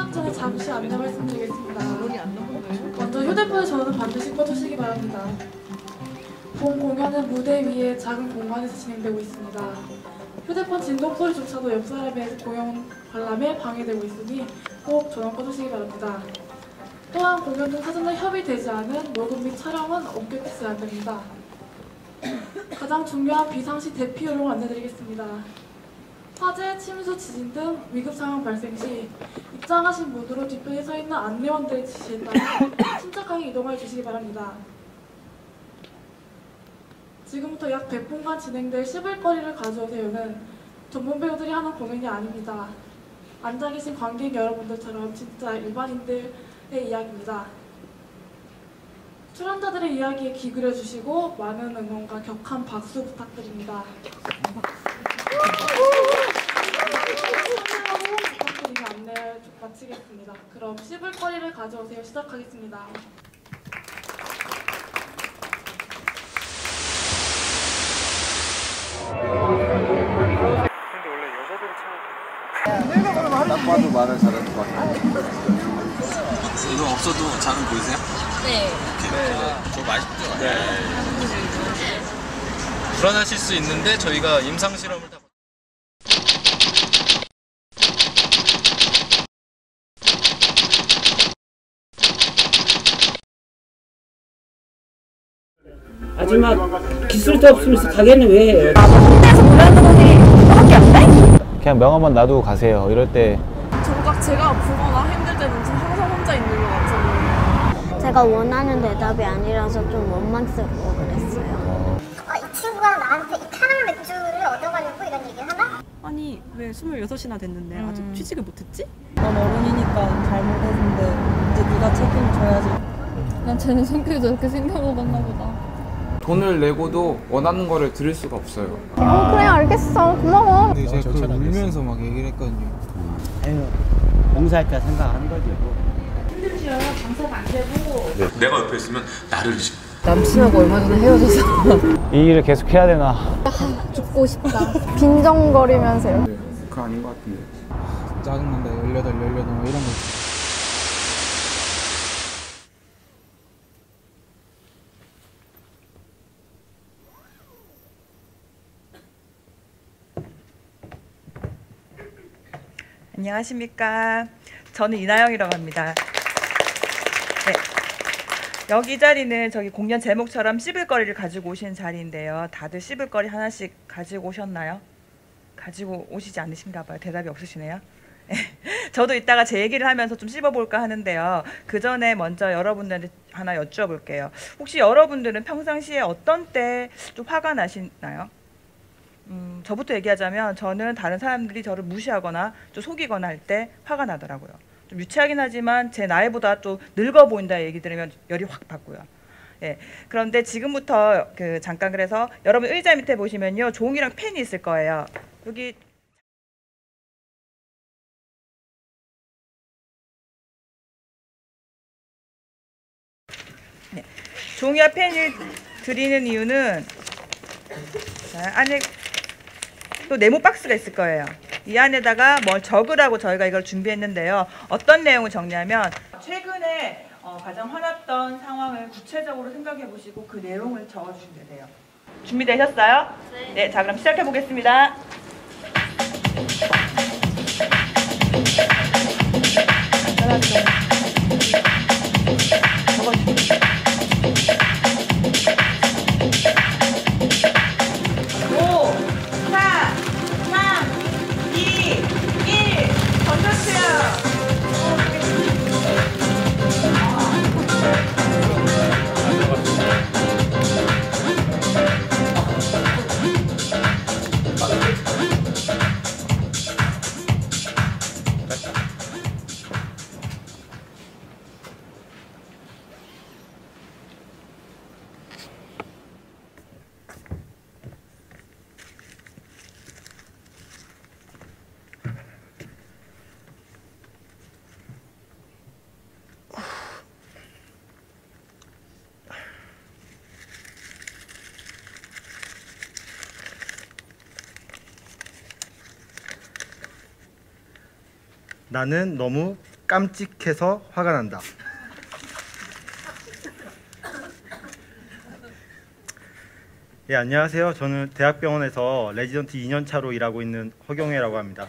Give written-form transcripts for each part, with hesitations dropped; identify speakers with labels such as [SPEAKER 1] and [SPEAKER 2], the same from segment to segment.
[SPEAKER 1] 시작 전에 잠시 안내 말씀드리겠습니다. 먼저 휴대폰의 전원을 반드시 꺼두시기 바랍니다. 본 공연은 무대 위에 작은 공간에서 진행되고 있습니다. 휴대폰 진동 소리조차도 옆 사람의 공연 관람에 방해되고 있으니 꼭 전원 꺼두시기 바랍니다. 또한 공연 중 사전에 협의되지 않은 녹음 및 촬영은 엄격히 안 됩니다. 가장 중요한 비상시 대피 요령을 안내드리겠습니다. 화재, 침수, 지진 등 위급 상황 발생 시 입장하신 문으로 뒤편에 서 있는 안내원들의 지시에 따라 침착하게 이동해 주시기 바랍니다. 지금부터 약 100분간 진행될 씹을거리를 가져오세요는 전문 배우들이 하는 공연이 아닙니다. 앉아 계신 관객 여러분들처럼 진짜 일반인들의 이야기입니다. 출연자들의 이야기에 귀 기울여주시고 많은 응원과 격한 박수 부탁드립니다. 안내를 마치겠습니다. 그럼 씹을거리를 가져오세요. 시작하겠습니다.
[SPEAKER 2] 근데 원래 여자들이 참
[SPEAKER 3] 딱 봐도 말을 잘하는 것 같아요.
[SPEAKER 4] 이거 없어도 작은 보이세요?
[SPEAKER 5] 네.
[SPEAKER 4] 저 맛있죠?
[SPEAKER 6] 네. 불안하실 수 있는데 저희가 임상 실험을 다
[SPEAKER 7] 아줌마 기술도 없으면서 가게는 왜 해요?
[SPEAKER 5] 홍대에서 보내는 돈이 그거밖에 안 돼?
[SPEAKER 8] 그냥 명함만 놔두고 가세요. 이럴 때
[SPEAKER 9] 정작 제가 아프거나 힘들 때는 항상 혼자 있는 것 같아요.
[SPEAKER 10] 제가 원하는 대답이 아니라서 좀 원망스럽고 그랬어요.
[SPEAKER 11] 이 친구가 나한테 이 카라멜 맥주를 얻어가려고 이런 얘기를 하나?
[SPEAKER 9] 아니 왜 26이나 됐는데 아직 취직을 못했지?
[SPEAKER 12] 넌 어른이니까 잘못했는데 이제 네가 책임져야지.
[SPEAKER 5] 난 쟤는 성격이 저렇게 생겨먹었나 보다.
[SPEAKER 2] 돈을 내고도 원하는 거를 들을 수가 없어요.
[SPEAKER 11] 그래 알겠어 고마워.
[SPEAKER 13] 근데 제가 그걸 울면서 막 얘기를 했거든요.
[SPEAKER 7] 아유, 봉사할 때 생각하는 거지.
[SPEAKER 1] 힘들지요. 장사가 안 되고.
[SPEAKER 4] 내가 옆에 있으면 나를
[SPEAKER 5] 남친하고 얼마 전에 헤어져서
[SPEAKER 8] 이 일을 계속 해야 되나?
[SPEAKER 5] 죽고 싶다.
[SPEAKER 11] 빈정거리면서요.
[SPEAKER 2] 네, 그거 아닌 것 같은데.
[SPEAKER 13] 짜증난다 18 뭐 이런 거.
[SPEAKER 9] 안녕하십니까. 저는 이나영이라고 합니다. 네. 여기 자리는 저기 공연 제목처럼 씹을거리를 가지고 오신 자리인데요. 다들 씹을거리 하나씩 가지고 오셨나요? 가지고 오시지 않으신가 봐요. 대답이 없으시네요. 저도 이따가 제 얘기를 하면서 좀 씹어볼까 하는데요. 그 전에 먼저 여러분들한테 하나 여쭈어볼게요. 혹시 여러분들은 평상시에 어떤 때 좀 화가 나시나요? 저부터 얘기하자면 저는 다른 사람들이 저를 무시하거나 좀 속이거나 할 때 화가 나더라고요. 좀 유치하긴 하지만 제 나이보다 좀 늙어 보인다 얘기 들으면 열이 확 받고요. 예. 그런데 지금부터 잠깐 그래서 여러분 의자 밑에 보시면요. 종이랑 펜이 있을 거예요. 여기 네. 종이와 펜을 드리는 이유는 자, 안에 또 네모 박스가 있을 거예요. 이 안에다가 뭘 적으라고 저희가 이걸 준비했는데요. 어떤 내용을 적냐면 최근에 가장 화났던 상황을 구체적으로 생각해 보시고 그 내용을 적어주시면 되세요. 준비되셨어요? 네. 네, 자 그럼 시작해 보겠습니다. 적어주세요. 5, 4, 3, 2, 1 던져주세요.
[SPEAKER 14] 나는 너무
[SPEAKER 3] 깜찍해서 화가 난다. 예, 안녕하세요. 저는 대학병원에서 레지던트 2년 차로 일하고 있는 허경혜라고 합니다.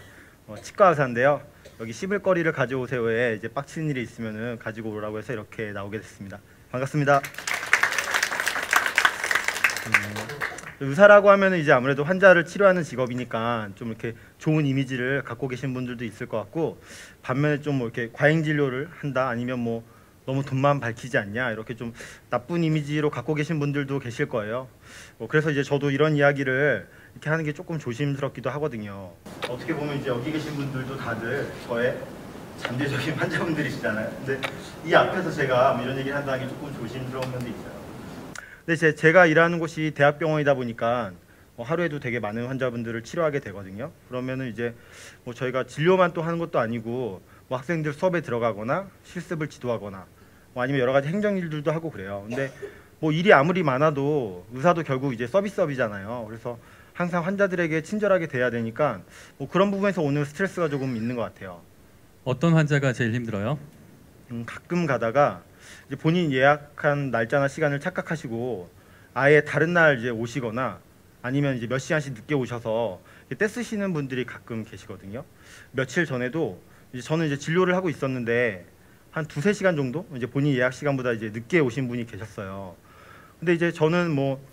[SPEAKER 3] 치과 의사인데요. 여기 씹을거리를 가져오세요에 이제 빡치는 일이 있으면은 가지고 오라고 해서 이렇게 나오게 됐습니다. 반갑습니다. 의사라고 하면은 이제 아무래도 환자를 치료하는 직업이니까 좀 이렇게 좋은 이미지를 갖고 계신 분들도 있을 것 같고, 반면에 좀 뭐 이렇게 과잉 진료를 한다, 아니면 뭐 너무 돈만 밝히지 않냐, 이렇게 좀 나쁜 이미지로 갖고 계신 분들도 계실 거예요. 그래서 이제 저도 이런 이야기를 이렇게 하는 게 조금 조심스럽기도 하거든요. 어떻게 보면 이제 여기 계신 분들도 다들 저의 잠재적인 환자분들이시잖아요. 근데 이 앞에서 제가 뭐 이런 얘기를 한다는 게 조금 조심스러운 면도 있어요. 근데 제가 일하는 곳이 대학병원이다 보니까 하루에도 되게 많은 환자분들을 치료하게 되거든요. 그러면은 이제 뭐 저희가 진료만 또 하는 것도 아니고 뭐 학생들 수업에 들어가거나 실습을 지도하거나 뭐 아니면 여러 가지 행정 일들도 하고 그래요. 근데 뭐 일이 아무리 많아도 의사도 결국 이제 서비스업이잖아요. 그래서 항상 환자들에게 친절하게 돼야 되니까 뭐 그런 부분에서 오는 스트레스가 조금 있는 것 같아요.
[SPEAKER 14] 어떤 환자가 제일 힘들어요?
[SPEAKER 3] 가끔 가다가 이제 본인 예약한 날짜나 시간을 착각하시고 아예 다른 날 이제 오시거나 아니면 이제 몇 시간씩 늦게 오셔서 떼쓰시는 분들이 가끔 계시거든요. 며칠 전에도 이제 저는 이제 진료를 하고 있었는데 한 2-3시간 정도 이제 본인 예약 시간보다 이제 늦게 오신 분이 계셨어요. 근데 이제 저는 뭐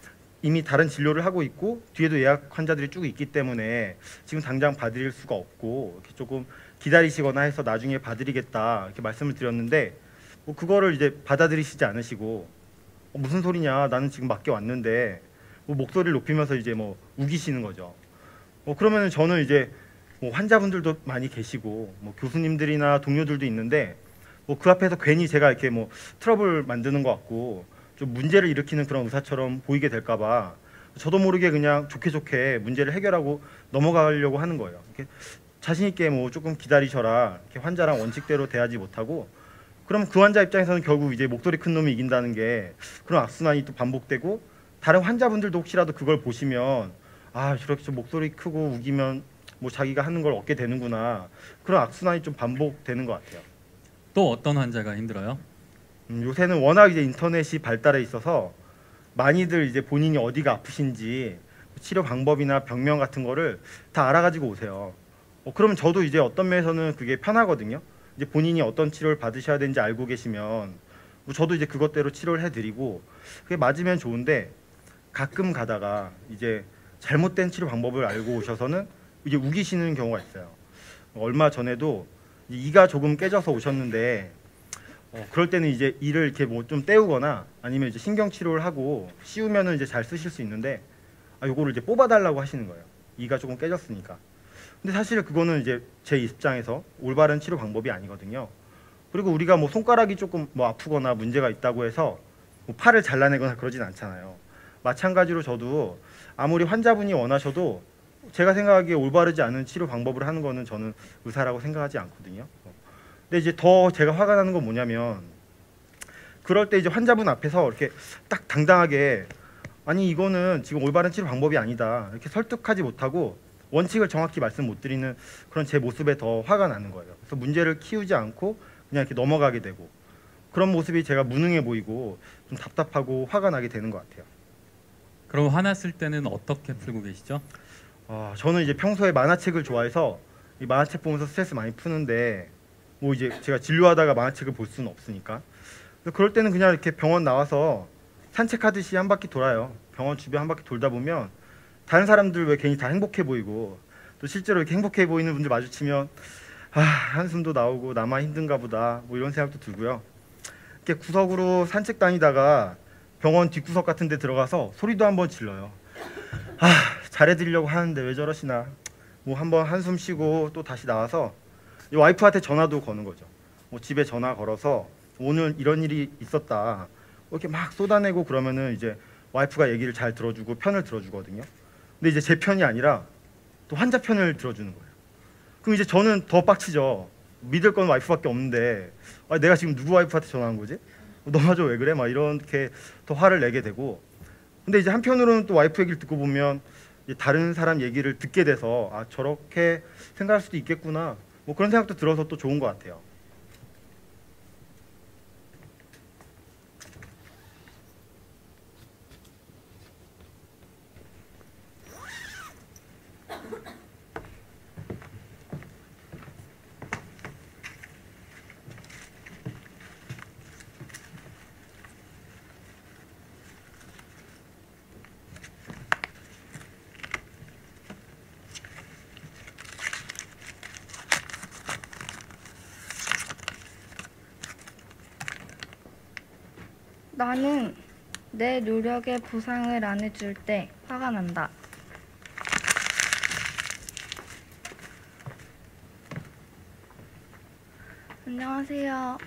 [SPEAKER 3] 이미 다른 진료를 하고 있고 뒤에도 예약 환자들이 쭉 있기 때문에 지금 당장 봐드릴 수가 없고 이렇게 조금 기다리시거나 해서 나중에 봐드리겠다 이렇게 말씀을 드렸는데 뭐 그거를 이제 받아들이시지 않으시고 무슨 소리냐, 나는 지금 맞게 왔는데 뭐 목소리를 높이면서 이제 뭐 우기시는 거죠. 그러면은 저는 이제 뭐 환자분들도 많이 계시고 뭐 교수님들이나 동료들도 있는데 뭐 그 앞에서 괜히 제가 이렇게 뭐 트러블 만드는 것 같고 좀 문제를 일으키는 그런 의사처럼 보이게 될까봐 저도 모르게 그냥 좋게 문제를 해결하고 넘어가려고 하는 거예요. 이렇게 자신 있게 뭐 조금 기다리셔라, 이렇게 환자랑 원칙대로 대하지 못하고, 그럼 그 환자 입장에서는 결국 이제 목소리 큰 놈이 이긴다는 게 그런 악순환이 또 반복되고, 다른 환자분들도 혹시라도 그걸 보시면 아, 저렇게 목소리 크고 우기면 뭐 자기가 하는 걸 얻게 되는구나, 그런 악순환이 좀 반복되는 것 같아요.
[SPEAKER 14] 또 어떤 환자가 힘들어요?
[SPEAKER 3] 요새는 워낙 이제 인터넷이 발달해 있어서 많이들 이제 본인이 어디가 아프신지 치료 방법이나 병명 같은 거를 다 알아가지고 오세요. 그러면 저도 이제 어떤 면에서는 그게 편하거든요. 이제 본인이 어떤 치료를 받으셔야 되는지 알고 계시면 뭐 저도 이제 그것대로 치료를 해드리고 그게 맞으면 좋은데, 가끔 가다가 이제 잘못된 치료 방법을 알고 오셔서는 이제 우기시는 경우가 있어요. 얼마 전에도 이가 조금 깨져서 오셨는데 그럴 때는 이제 이를 이렇게 뭐 좀 떼우거나 아니면 이제 신경 치료를 하고 씌우면은 이제 잘 쓰실 수 있는데 요거를 이제 뽑아달라고 하시는 거예요. 이가 조금 깨졌으니까. 근데 사실 그거는 이제 제 입장에서 올바른 치료 방법이 아니거든요. 그리고 우리가 뭐 손가락이 조금 뭐 아프거나 문제가 있다고 해서 뭐 팔을 잘라내거나 그러진 않잖아요. 마찬가지로 저도 아무리 환자분이 원하셔도 제가 생각하기에 올바르지 않은 치료 방법을 하는 거는 저는 의사라고 생각하지 않거든요. 근데 이제 더 제가 화가 나는 건 뭐냐면, 그럴 때 이제 환자분 앞에서 이렇게 딱 당당하게 아니 이거는 지금 올바른 치료 방법이 아니다 이렇게 설득하지 못하고 원칙을 정확히 말씀 못 드리는 그런 제 모습에 더 화가 나는 거예요. 그래서 문제를 키우지 않고 그냥 이렇게 넘어가게 되고, 그런 모습이 제가 무능해 보이고 좀 답답하고 화가 나게 되는 것 같아요.
[SPEAKER 14] 그럼 화났을 때는 어떻게 풀고 계시죠?
[SPEAKER 3] 저는 이제 평소에 만화책을 좋아해서 이 만화책 보면서 스트레스 많이 푸는데, 뭐 이제 제가 진료하다가 만화책을 볼 수는 없으니까 그럴 때는 그냥 이렇게 병원 나와서 산책하듯이 한 바퀴 돌아요. 병원 주변 한 바퀴 돌다 보면 다른 사람들 왜 괜히 다 행복해 보이고 또 실제로 이렇게 행복해 보이는 분들 마주치면 한숨도 나오고 나만 힘든가 보다 뭐 이런 생각도 들고요. 이렇게 구석으로 산책 다니다가 병원 뒷구석 같은 데 들어가서 소리도 한번 질러요. 잘해드리려고 하는데 왜 저러시나, 뭐 한번 한숨 쉬고 또 다시 나와서 와이프한테 전화도 거는 거죠. 뭐 집에 전화 걸어서 오늘 이런 일이 있었다 이렇게 막 쏟아내고 그러면은 이제 와이프가 얘기를 잘 들어주고 편을 들어주거든요. 근데 이제 제 편이 아니라 또 환자 편을 들어주는 거예요. 그럼 이제 저는 더 빡치죠. 믿을 건 와이프밖에 없는데 내가 지금 누구 와이프한테 전화한 거지? 너마저 왜 그래? 막 이렇게 더 화를 내게 되고, 근데 이제 한편으로는 또 와이프 얘기를 듣고 보면 다른 사람 얘기를 듣게 돼서 저렇게 생각할 수도 있겠구나 뭐 그런 생각도 들어서 또 좋은 것 같아요.
[SPEAKER 15] 나는 내 노력에 보상을 안 해줄 때 화가 난다. 안녕하세요.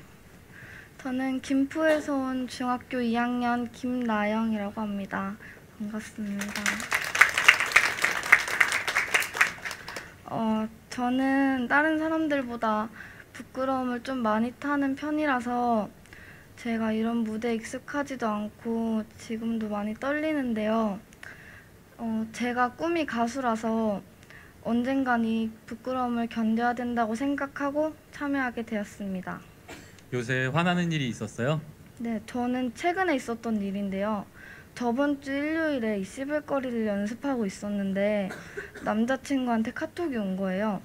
[SPEAKER 15] 저는 김포에서 온 중학교 2학년 김나영이라고 합니다. 반갑습니다. 저는 다른 사람들보다 부끄러움을 좀 많이 타는 편이라서 제가 이런 무대에 익숙하지도 않고 지금도 많이 떨리는데요. 제가 꿈이 가수라서 언젠간 이 부끄러움을 견뎌야 된다고 생각하고 참여하게 되었습니다.
[SPEAKER 14] 요새 화나는 일이 있었어요?
[SPEAKER 15] 네, 저는 최근에 있었던 일인데요. 저번 주 일요일에 이 씹을거리를 연습하고 있었는데 남자친구한테 카톡이 온 거예요.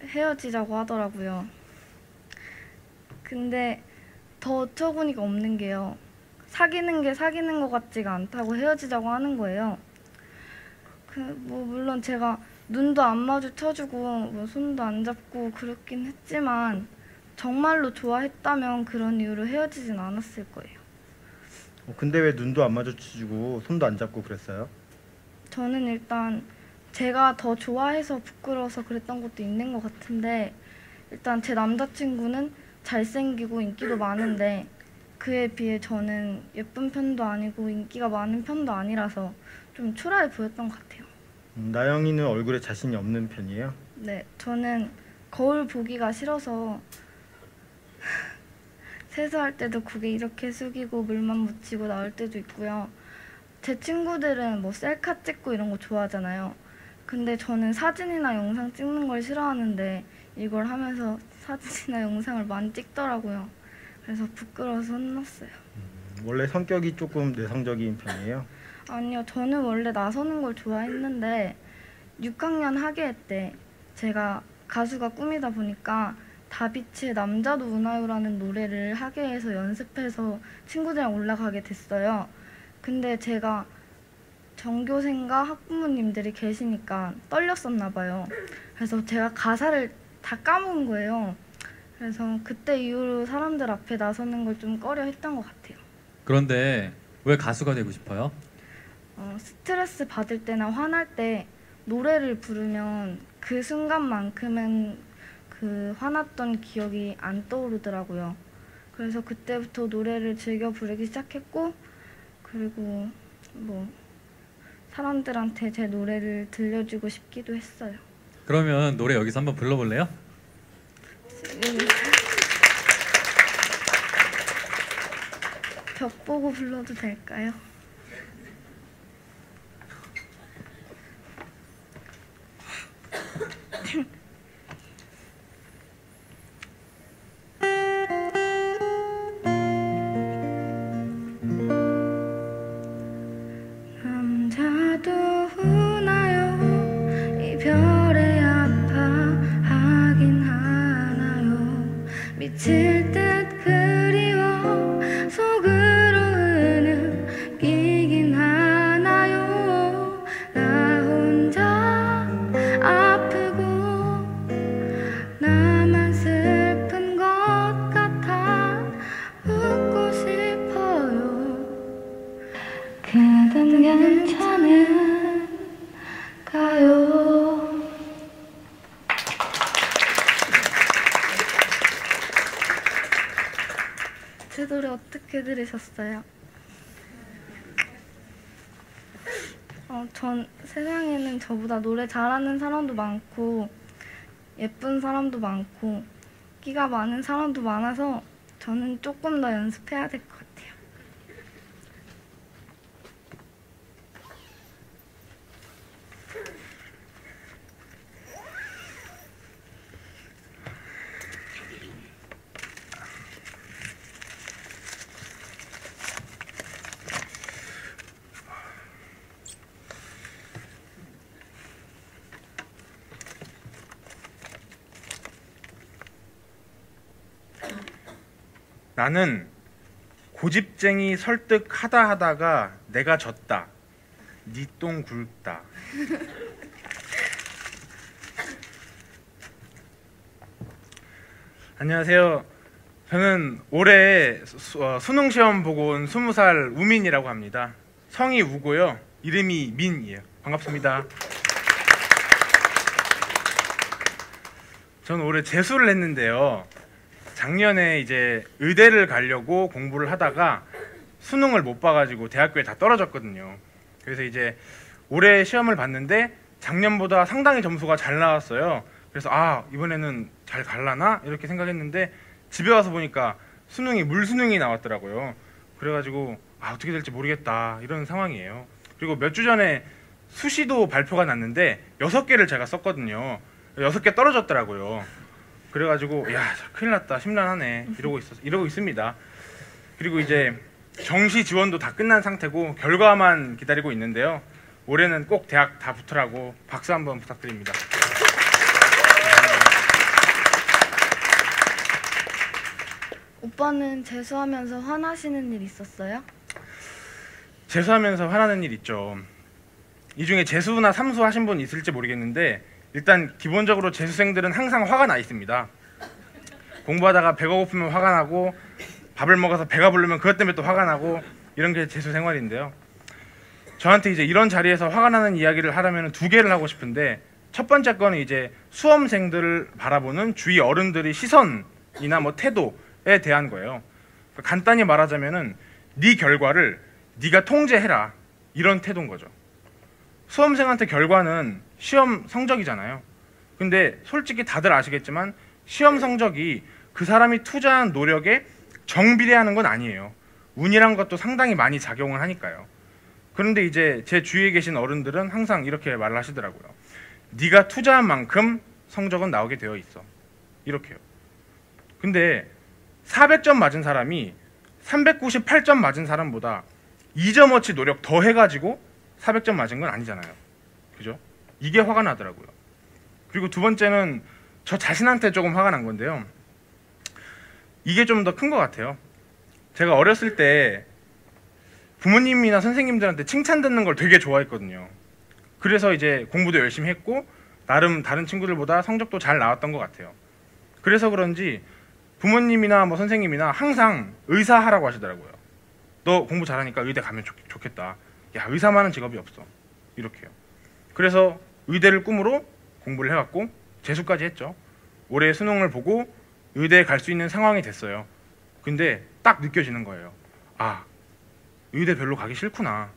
[SPEAKER 15] 헤어지자고 하더라고요. 근데 더 어처구니가 없는 게요. 사귀는 게 사귀는 것 같지가 않다고 헤어지자고 하는 거예요. 물론 제가 눈도 안 마주쳐주고 손도 안 잡고 그렇긴 했지만 정말로 좋아했다면 그런 이유로 헤어지진 않았을 거예요.
[SPEAKER 3] 근데 왜 눈도 안 마주치고 손도 안 잡고 그랬어요?
[SPEAKER 15] 저는 일단 제가 더 좋아해서 부끄러워서 그랬던 것도 있는 것 같은데 일단 제 남자친구는 잘생기고 인기도 많은데 그에 비해 저는 예쁜 편도 아니고 인기가 많은 편도 아니라서 좀 초라해 보였던 것 같아요.
[SPEAKER 3] 나영이는 얼굴에 자신이 없는 편이에요?
[SPEAKER 15] 네, 저는 거울 보기가 싫어서 세수할 때도 고개 이렇게 숙이고 물만 묻히고 나올 때도 있고요. 제 친구들은 뭐 셀카 찍고 이런 거 좋아하잖아요. 근데 저는 사진이나 영상 찍는 걸 싫어하는데 이걸 하면서 사진이나 영상을 많이 찍더라고요. 그래서 부끄러워서 혼났어요.
[SPEAKER 3] 원래 성격이 조금 내성적인 편이에요?
[SPEAKER 15] 아니요, 저는 원래 나서는 걸 좋아했는데 6학년 학예회 때 제가 가수가 꿈이다 보니까 다비치의 남자도 우나요라는 노래를 학예회에서 연습해서 친구들이랑 올라가게 됐어요. 근데 제가 전교생과 학부모님들이 계시니까 떨렸었나 봐요. 그래서 제가 가사를 다 까먹은 거예요. 그래서 그때 이후로 사람들 앞에 나서는 걸 좀 꺼려 했던 것 같아요.
[SPEAKER 14] 그런데 왜 가수가 되고 싶어요?
[SPEAKER 15] 스트레스 받을 때나 화날 때 노래를 부르면 그 순간만큼은 그 화났던 기억이 안 떠오르더라고요. 그래서 그때부터 노래를 즐겨 부르기 시작했고 그리고 뭐 사람들한테 제 노래를 들려주고 싶기도 했어요.
[SPEAKER 14] 그러면 노래 여기서 한번 불러볼래요?
[SPEAKER 15] 벽 보고 불러도 될까요? 남자도 우나요 이별에 아파하긴 하나요 미칠 듯 그리워 속으로는 끼긴 하나요 나 혼자 아프고 나만 슬픈 것 같아 웃고 싶어요 그댄 괜찮은가요? 제 노래 어떻게 들으셨어요? 전 세상에는 저보다 노래 잘하는 사람도 많고 예쁜 사람도 많고 끼가 많은 사람도 많아서 저는 조금 더 연습해야 될 것 같아요.
[SPEAKER 16] 나는 고집쟁이 설득하다 하다가 내가 졌다. 니 똥 굵다. 안녕하세요. 저는 올해 수능 시험 보고 온 20살 우민이라고 합니다. 성이 우고요. 이름이 민이에요. 반갑습니다. 저는 올해 재수를 했는데요. 작년에 이제 의대를 가려고 공부를 하다가 수능을 못 봐가지고 대학교에 다 떨어졌거든요. 그래서 이제 올해 시험을 봤는데 작년보다 상당히 점수가 잘 나왔어요. 그래서 아, 이번에는 잘 갈라나? 이렇게 생각했는데 집에 와서 보니까 수능이 물수능이 나왔더라고요. 그래가지고 아, 어떻게 될지 모르겠다 이런 상황이에요. 그리고 몇 주 전에 수시도 발표가 났는데 6개를 제가 썼거든요. 6개 떨어졌더라고요. 그래가지고 야, 큰일 났다, 심란하네 이러고 있습니다. 그리고 이제 정시 지원도 다 끝난 상태고 결과만 기다리고 있는데요. 올해는 꼭 대학 다 붙으라고 박수 한번 부탁드립니다.
[SPEAKER 15] 오빠는 재수하면서 화나시는 일 있었어요?
[SPEAKER 16] 재수하면서 화나는 일 있죠. 이 중에 재수나 삼수 하신 분 있을지 모르겠는데 일단 기본적으로 재수생들은 항상 화가 나 있습니다. 공부하다가 배가 고프면 화가 나고 밥을 먹어서 배가 부르면 그것 때문에 또 화가 나고 이런 게 재수 생활인데요. 저한테 이제 이런 자리에서 화가 나는 이야기를 하려면 2개를 하고 싶은데 첫 번째 거는 이제 수험생들을 바라보는 주위 어른들의 시선이나 뭐 태도에 대한 거예요. 그러니까 간단히 말하자면은 네 결과를 네가 통제해라 이런 태도인 거죠. 수험생한테 결과는 시험 성적이잖아요. 근데 솔직히 다들 아시겠지만 시험 성적이 그 사람이 투자한 노력에 정비례하는 건 아니에요. 운이란 것도 상당히 많이 작용을 하니까요. 그런데 이제 제 주위에 계신 어른들은 항상 이렇게 말을 하시더라고요. 네가 투자한 만큼 성적은 나오게 되어 있어. 이렇게요. 근데 400점 맞은 사람이 398점 맞은 사람보다 2점어치 노력 더 해가지고 400점 맞은 건 아니잖아요. 그죠? 이게 화가 나더라고요. 그리고 두 번째는 저 자신한테 조금 화가 난 건데요. 이게 좀 더 큰 것 같아요. 제가 어렸을 때 부모님이나 선생님들한테 칭찬 듣는 걸 되게 좋아했거든요. 그래서 이제 공부도 열심히 했고 나름 다른 친구들보다 성적도 잘 나왔던 것 같아요. 그래서 그런지 부모님이나 뭐 선생님이나 항상 의사 하라고 하시더라고요. 너 공부 잘하니까 의대 가면 좋겠다. 야, 의사만한 직업이 없어. 이렇게요. 그래서 의대를 꿈으로 공부를 해왔고 재수까지 했죠. 올해 수능을 보고 의대에 갈 수 있는 상황이 됐어요. 근데 딱 느껴지는 거예요. 아, 의대 별로 가기 싫구나.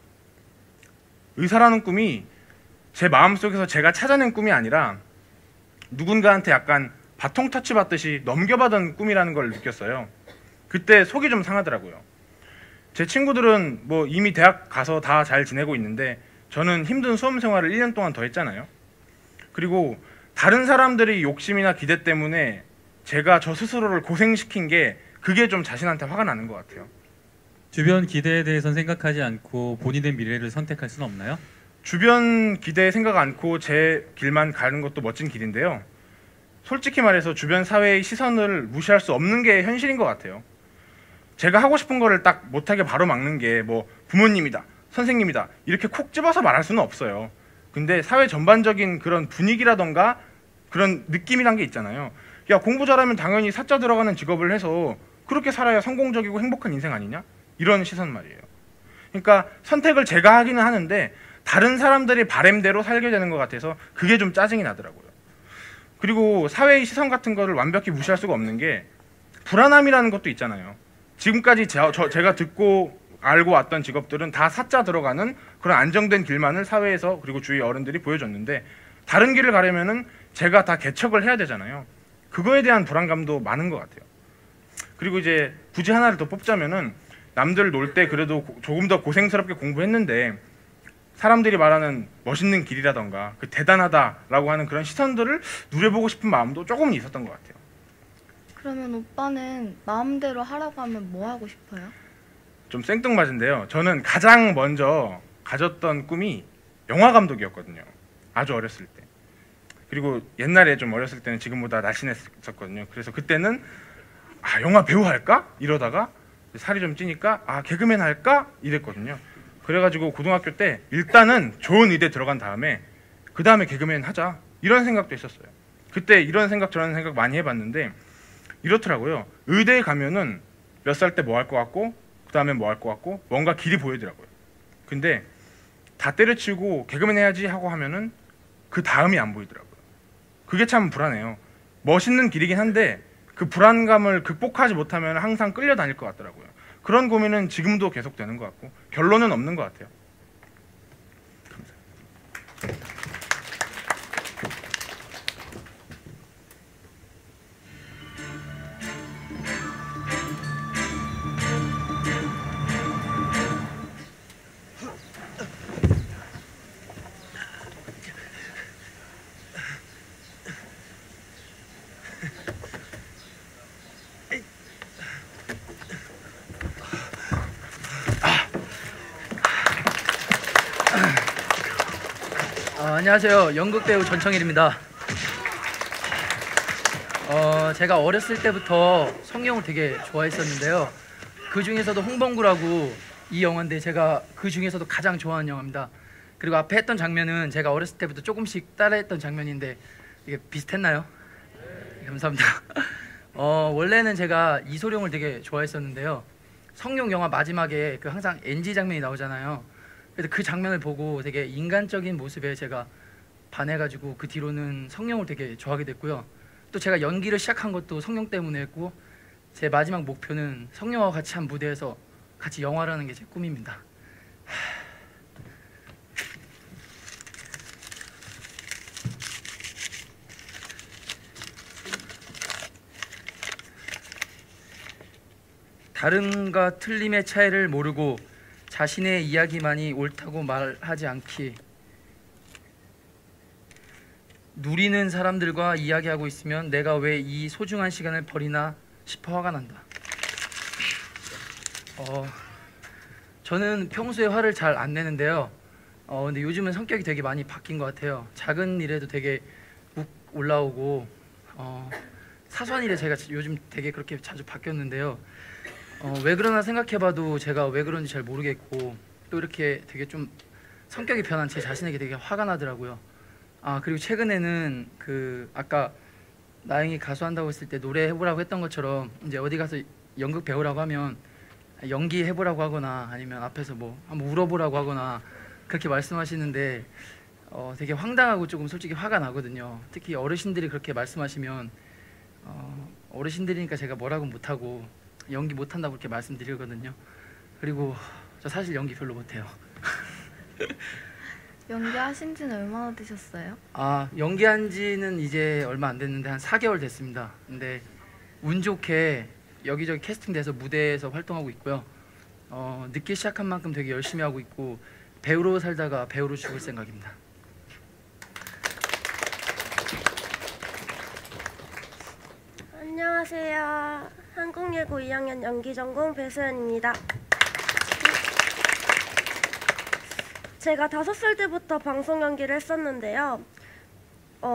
[SPEAKER 16] 의사라는 꿈이 제 마음속에서 제가 찾아낸 꿈이 아니라 누군가한테 약간 바통 터치 받듯이 넘겨받은 꿈이라는 걸 느꼈어요. 그때 속이 좀 상하더라고요. 제 친구들은 뭐 이미 대학 가서 다 잘 지내고 있는데 저는 힘든 수험 생활을 1년 동안 더 했잖아요. 그리고 다른 사람들의 욕심이나 기대 때문에 제가 저 스스로를 고생시킨 게 그게 좀 자신한테 화가 나는 것 같아요.
[SPEAKER 14] 주변 기대에 대해서는 생각하지 않고 본인의 미래를 선택할 수는 없나요?
[SPEAKER 16] 주변 기대에 생각 않고 제 길만 가는 것도 멋진 길인데요. 솔직히 말해서 주변 사회의 시선을 무시할 수 없는 게 현실인 것 같아요. 제가 하고 싶은 거를 딱 못하게 바로 막는 게 뭐 부모님이다, 선생님이다 이렇게 콕 집어서 말할 수는 없어요. 근데 사회 전반적인 그런 분위기라던가 그런 느낌이란 게 있잖아요. 야, 공부 잘하면 당연히 사자 들어가는 직업을 해서 그렇게 살아야 성공적이고 행복한 인생 아니냐? 이런 시선 말이에요. 그러니까 선택을 제가 하기는 하는데 다른 사람들이 바램대로 살게 되는 것 같아서 그게 좀 짜증이 나더라고요. 그리고 사회의 시선 같은 거를 완벽히 무시할 수가 없는 게 불안함이라는 것도 있잖아요. 지금까지 제가 듣고 알고 왔던 직업들은 다 사자 들어가는 그런 안정된 길만을 사회에서 그리고 주위 어른들이 보여줬는데 다른 길을 가려면은 제가 다 개척을 해야 되잖아요. 그거에 대한 불안감도 많은 것 같아요. 그리고 이제 굳이 하나를 더 뽑자면은 남들 놀 때 그래도 조금 더 고생스럽게 공부했는데 사람들이 말하는 멋있는 길이라던가 그 대단하다라고 하는 그런 시선들을 누려보고 싶은 마음도 조금은 있었던 것 같아요.
[SPEAKER 15] 그러면 오빠는 마음대로 하라고 하면 뭐 하고 싶어요?
[SPEAKER 16] 좀 생뚱맞은데요. 저는 가장 먼저 가졌던 꿈이 영화 감독이었거든요. 아주 어렸을 때. 그리고 옛날에 좀 어렸을 때는 지금보다 날씬했었거든요. 그래서 그때는 아, 영화 배우 할까? 이러다가 살이 좀 찌니까 아, 개그맨 할까? 이랬거든요. 그래가지고 고등학교 때 일단은 좋은 의대 들어간 다음에 그 다음에 개그맨 하자 이런 생각도 했었어요. 그때 이런 생각 저런 생각 많이 해봤는데 이렇더라고요. 의대에 가면은 몇 살 때 뭐 할 것 같고 그 다음에 뭐 할 것 같고 뭔가 길이 보이더라고요. 근데 다 때려치우고 개그맨 해야지 하고 하면은 그 다음이 안 보이더라고요. 그게 참 불안해요. 멋있는 길이긴 한데 그 불안감을 극복하지 못하면 항상 끌려다닐 것 같더라고요. 그런 고민은 지금도 계속되는 것 같고 결론은 없는 것 같아요.
[SPEAKER 17] 안녕하세요. 연극 배우 전청일입니다. 제가 어렸을 때부터 성룡을 되게 좋아했었는데요. 그 중에서도 홍범구라고 이 영화인데 제가 그 중에서도 가장 좋아하는 영화입니다. 그리고 앞에 했던 장면은 제가 어렸을 때부터 조금씩 따라했던 장면인데 이게 비슷했나요? 네, 감사합니다. 원래는 제가 이소룡을 되게 좋아했었는데요. 성룡 영화 마지막에 그 항상 NG 장면이 나오잖아요. 그래서 그 장면을 보고 되게 인간적인 모습에 제가 반해가지고 그 뒤로는 성룡을 되게 좋아하게 됐고요. 또 제가 연기를 시작한 것도 성룡 때문에 했고 제 마지막 목표는 성룡과 같이 한 무대에서 같이 영화를 하는 게 제 꿈입니다. 다름과 틀림의 차이를 모르고 자신의 이야기만이 옳다고 말하지 않기. 누리는 사람들과 이야기하고 있으면 내가 왜 이 소중한 시간을 버리나 싶어 화가 난다. 저는 평소에 화를 잘 안 내는데요. 근데 요즘은 성격이 되게 많이 바뀐 것 같아요. 작은 일에도 되게 묵 올라오고 사소한 일에 제가 요즘 되게 그렇게 자주 바뀌었는데요. 왜 그러나 생각해봐도 제가 왜 그런지 잘 모르겠고 또 이렇게 되게 좀 성격이 변한 제 자신에게 되게 화가 나더라고요. 그리고 최근에는 그 아까 나영이 가수 한다고 했을 때 노래 해보라고 했던 것처럼 이제 어디 가서 연극 배우라고 하면 연기 해보라고 하거나 아니면 앞에서 뭐 한번 울어보라고 하거나 그렇게 말씀하시는데 되게 황당하고 조금 솔직히 화가 나거든요. 특히 어르신들이 그렇게 말씀하시면 어르신들이니까 제가 뭐라고 못하고 연기 못한다고 그렇게 말씀드리거든요. 그리고 저 사실 연기 별로 못해요.
[SPEAKER 15] 연기하신 지는 얼마나 되셨어요?
[SPEAKER 17] 연기한 지는 이제 얼마 안 됐는데 한 4개월 됐습니다. 근데 운 좋게 여기저기 캐스팅돼서 무대에서 활동하고 있고요. 늦게 시작한 만큼 되게 열심히 하고 있고 배우로 살다가 배우로 죽을 생각입니다.
[SPEAKER 18] 안녕하세요. 한국예고 2학년 연기전공 배수연입니다. 제가 5살 때부터 방송 연기를 했었는데요.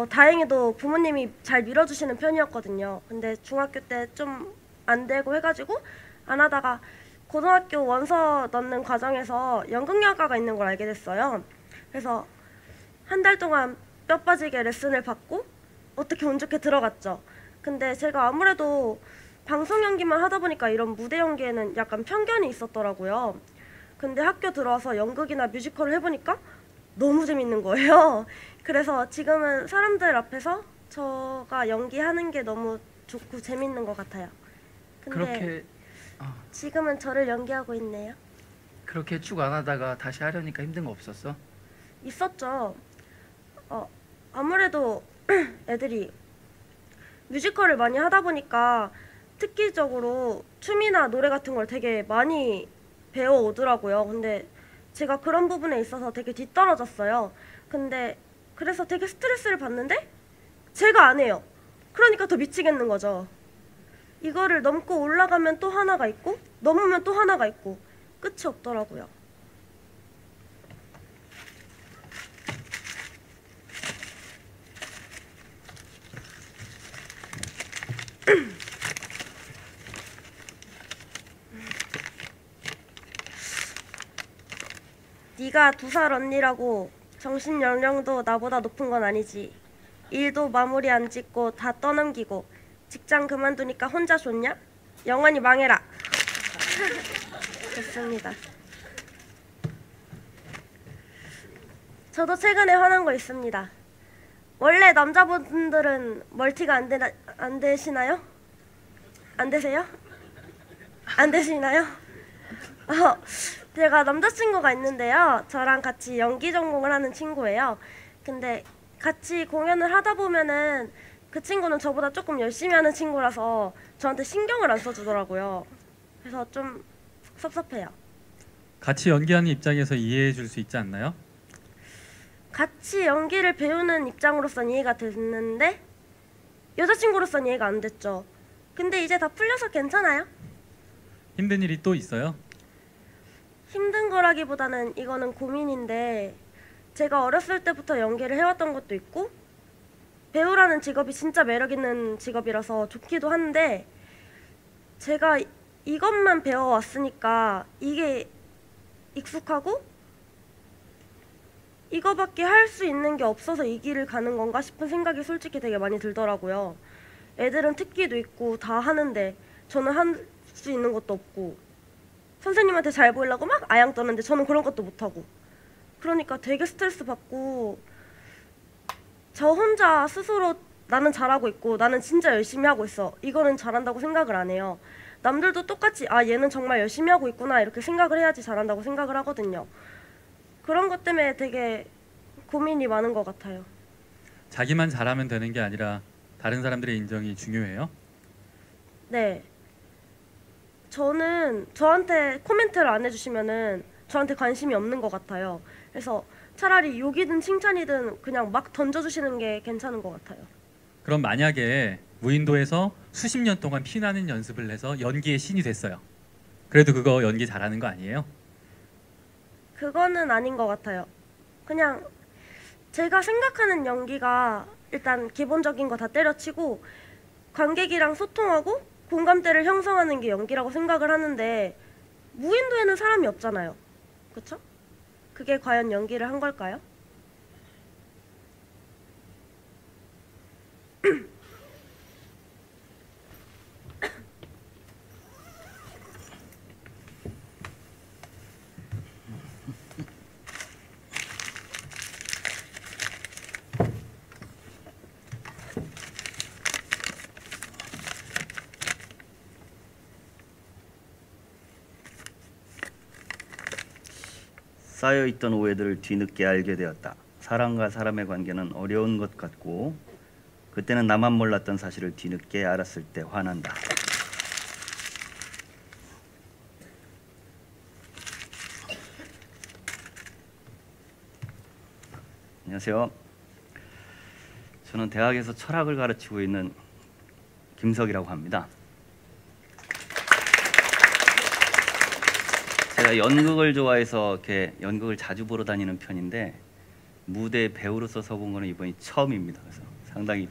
[SPEAKER 18] 다행히도 부모님이 잘 밀어주시는 편이었거든요. 근데 중학교 때 좀 안 되고 해가지고 안 하다가 고등학교 원서 넣는 과정에서 연극영화과가 있는 걸 알게 됐어요. 그래서 한 달 동안 뼈 빠지게 레슨을 받고 어떻게 운 좋게 들어갔죠. 근데 제가 아무래도 방송 연기만 하다 보니까 이런 무대 연기에는 약간 편견이 있었더라고요. 근데 학교 들어와서 연극이나 뮤지컬을 해보니까 너무 재밌는 거예요. 그래서 지금은 사람들 앞에서 제가 연기하는 게 너무 좋고 재밌는 것 같아요. 근데
[SPEAKER 17] 그렇게
[SPEAKER 18] 지금은 저를 연기하고 있네요.
[SPEAKER 17] 그렇게 쭉 안 하다가 다시 하려니까 힘든 거 없었어?
[SPEAKER 18] 있었죠. 아무래도 애들이 뮤지컬을 많이 하다 보니까 특기적으로 춤이나 노래 같은 걸 되게 많이 배워오더라고요. 근데 제가 그런 부분에 있어서 되게 뒤떨어졌어요. 근데 그래서 되게 스트레스를 받는데 제가 안 해요. 그러니까 더 미치겠는 거죠. 이거를 넘고 올라가면 또 하나가 있고 넘으면 또 하나가 있고 끝이 없더라고요. 네가 2살 언니라고 정신 연령도 나보다 높은 건 아니지. 일도 마무리 안 짓고 다 떠넘기고 직장 그만두니까 혼자 좋냐? 영원히 망해라. 좋습니다. 저도 최근에 화난 거 있습니다. 원래 남자분들은 멀티가 안 되시나요? 안 되세요? 안 되시나요? 제가 남자친구가 있는데요. 저랑 같이 연기 전공을 하는 친구예요. 근데 같이 공연을 하다 보면은 그 친구는 저보다 조금 열심히 하는 친구라서 저한테 신경을 안 써주더라고요. 그래서 좀 섭섭해요.
[SPEAKER 14] 같이 연기하는 입장에서 이해해 줄 수 있지 않나요?
[SPEAKER 18] 같이 연기를 배우는 입장으로선 이해가 됐는데 여자친구로선 이해가 안 됐죠. 근데 이제 다 풀려서 괜찮아요.
[SPEAKER 14] 힘든 일이 또 있어요?
[SPEAKER 18] 힘든 거라기보다는 이거는 고민인데 제가 어렸을 때부터 연기를 해왔던 것도 있고 배우라는 직업이 진짜 매력 있는 직업이라서 좋기도 한데 제가 이것만 배워왔으니까 이게 익숙하고 이거밖에 할 수 있는 게 없어서 이 길을 가는 건가 싶은 생각이 솔직히 되게 많이 들더라고요. 애들은 특기도 있고 다 하는데 저는 할 수 있는 것도 없고 선생님한테 잘 보이려고 막 아양 떠는데 저는 그런 것도 못하고 그러니까 되게 스트레스 받고 저 혼자 스스로 나는 잘하고 있고 나는 진짜 열심히 하고 있어 이거는 잘한다고 생각을 안 해요. 남들도 똑같이 아 얘는 정말 열심히 하고 있구나 이렇게 생각을 해야지 잘한다고 생각을 하거든요. 그런 것 때문에 되게 고민이 많은 것 같아요.
[SPEAKER 14] 자기만 잘하면 되는 게 아니라 다른 사람들의 인정이 중요해요?
[SPEAKER 18] 네. 저는 저한테 코멘트를 안 해주시면은 저한테 관심이 없는 것 같아요. 그래서 차라리 욕이든 칭찬이든 그냥 막 던져주시는 게 괜찮은 것 같아요.
[SPEAKER 14] 그럼 만약에 무인도에서 수십 년 동안 피나는 연습을 해서 연기의 신이 됐어요. 그래도 그거 연기 잘하는 거 아니에요?
[SPEAKER 18] 그거는 아닌 것 같아요. 그냥 제가 생각하는 연기가 일단 기본적인 거 다 때려치고 관객이랑 소통하고 공감대를 형성하는 게 연기라고 생각을 하는데 무인도에는 사람이 없잖아요. 그쵸? 그게 과연 연기를 한 걸까요?
[SPEAKER 19] 쌓여있던 오해들을 뒤늦게 알게 되었다. 사람과 사람의 관계는 어려운 것 같고 그때는 나만 몰랐던 사실을 뒤늦게 알았을 때 화난다. 안녕하세요. 저는 대학에서 철학을 가르치고 있는 김석이라고 합니다. 제가 연극을 좋아해서 이렇게 연극을 자주 보러 다니는 편인데 무대 배우로서 서본 거는 이번이 처음입니다. 그래서 상당히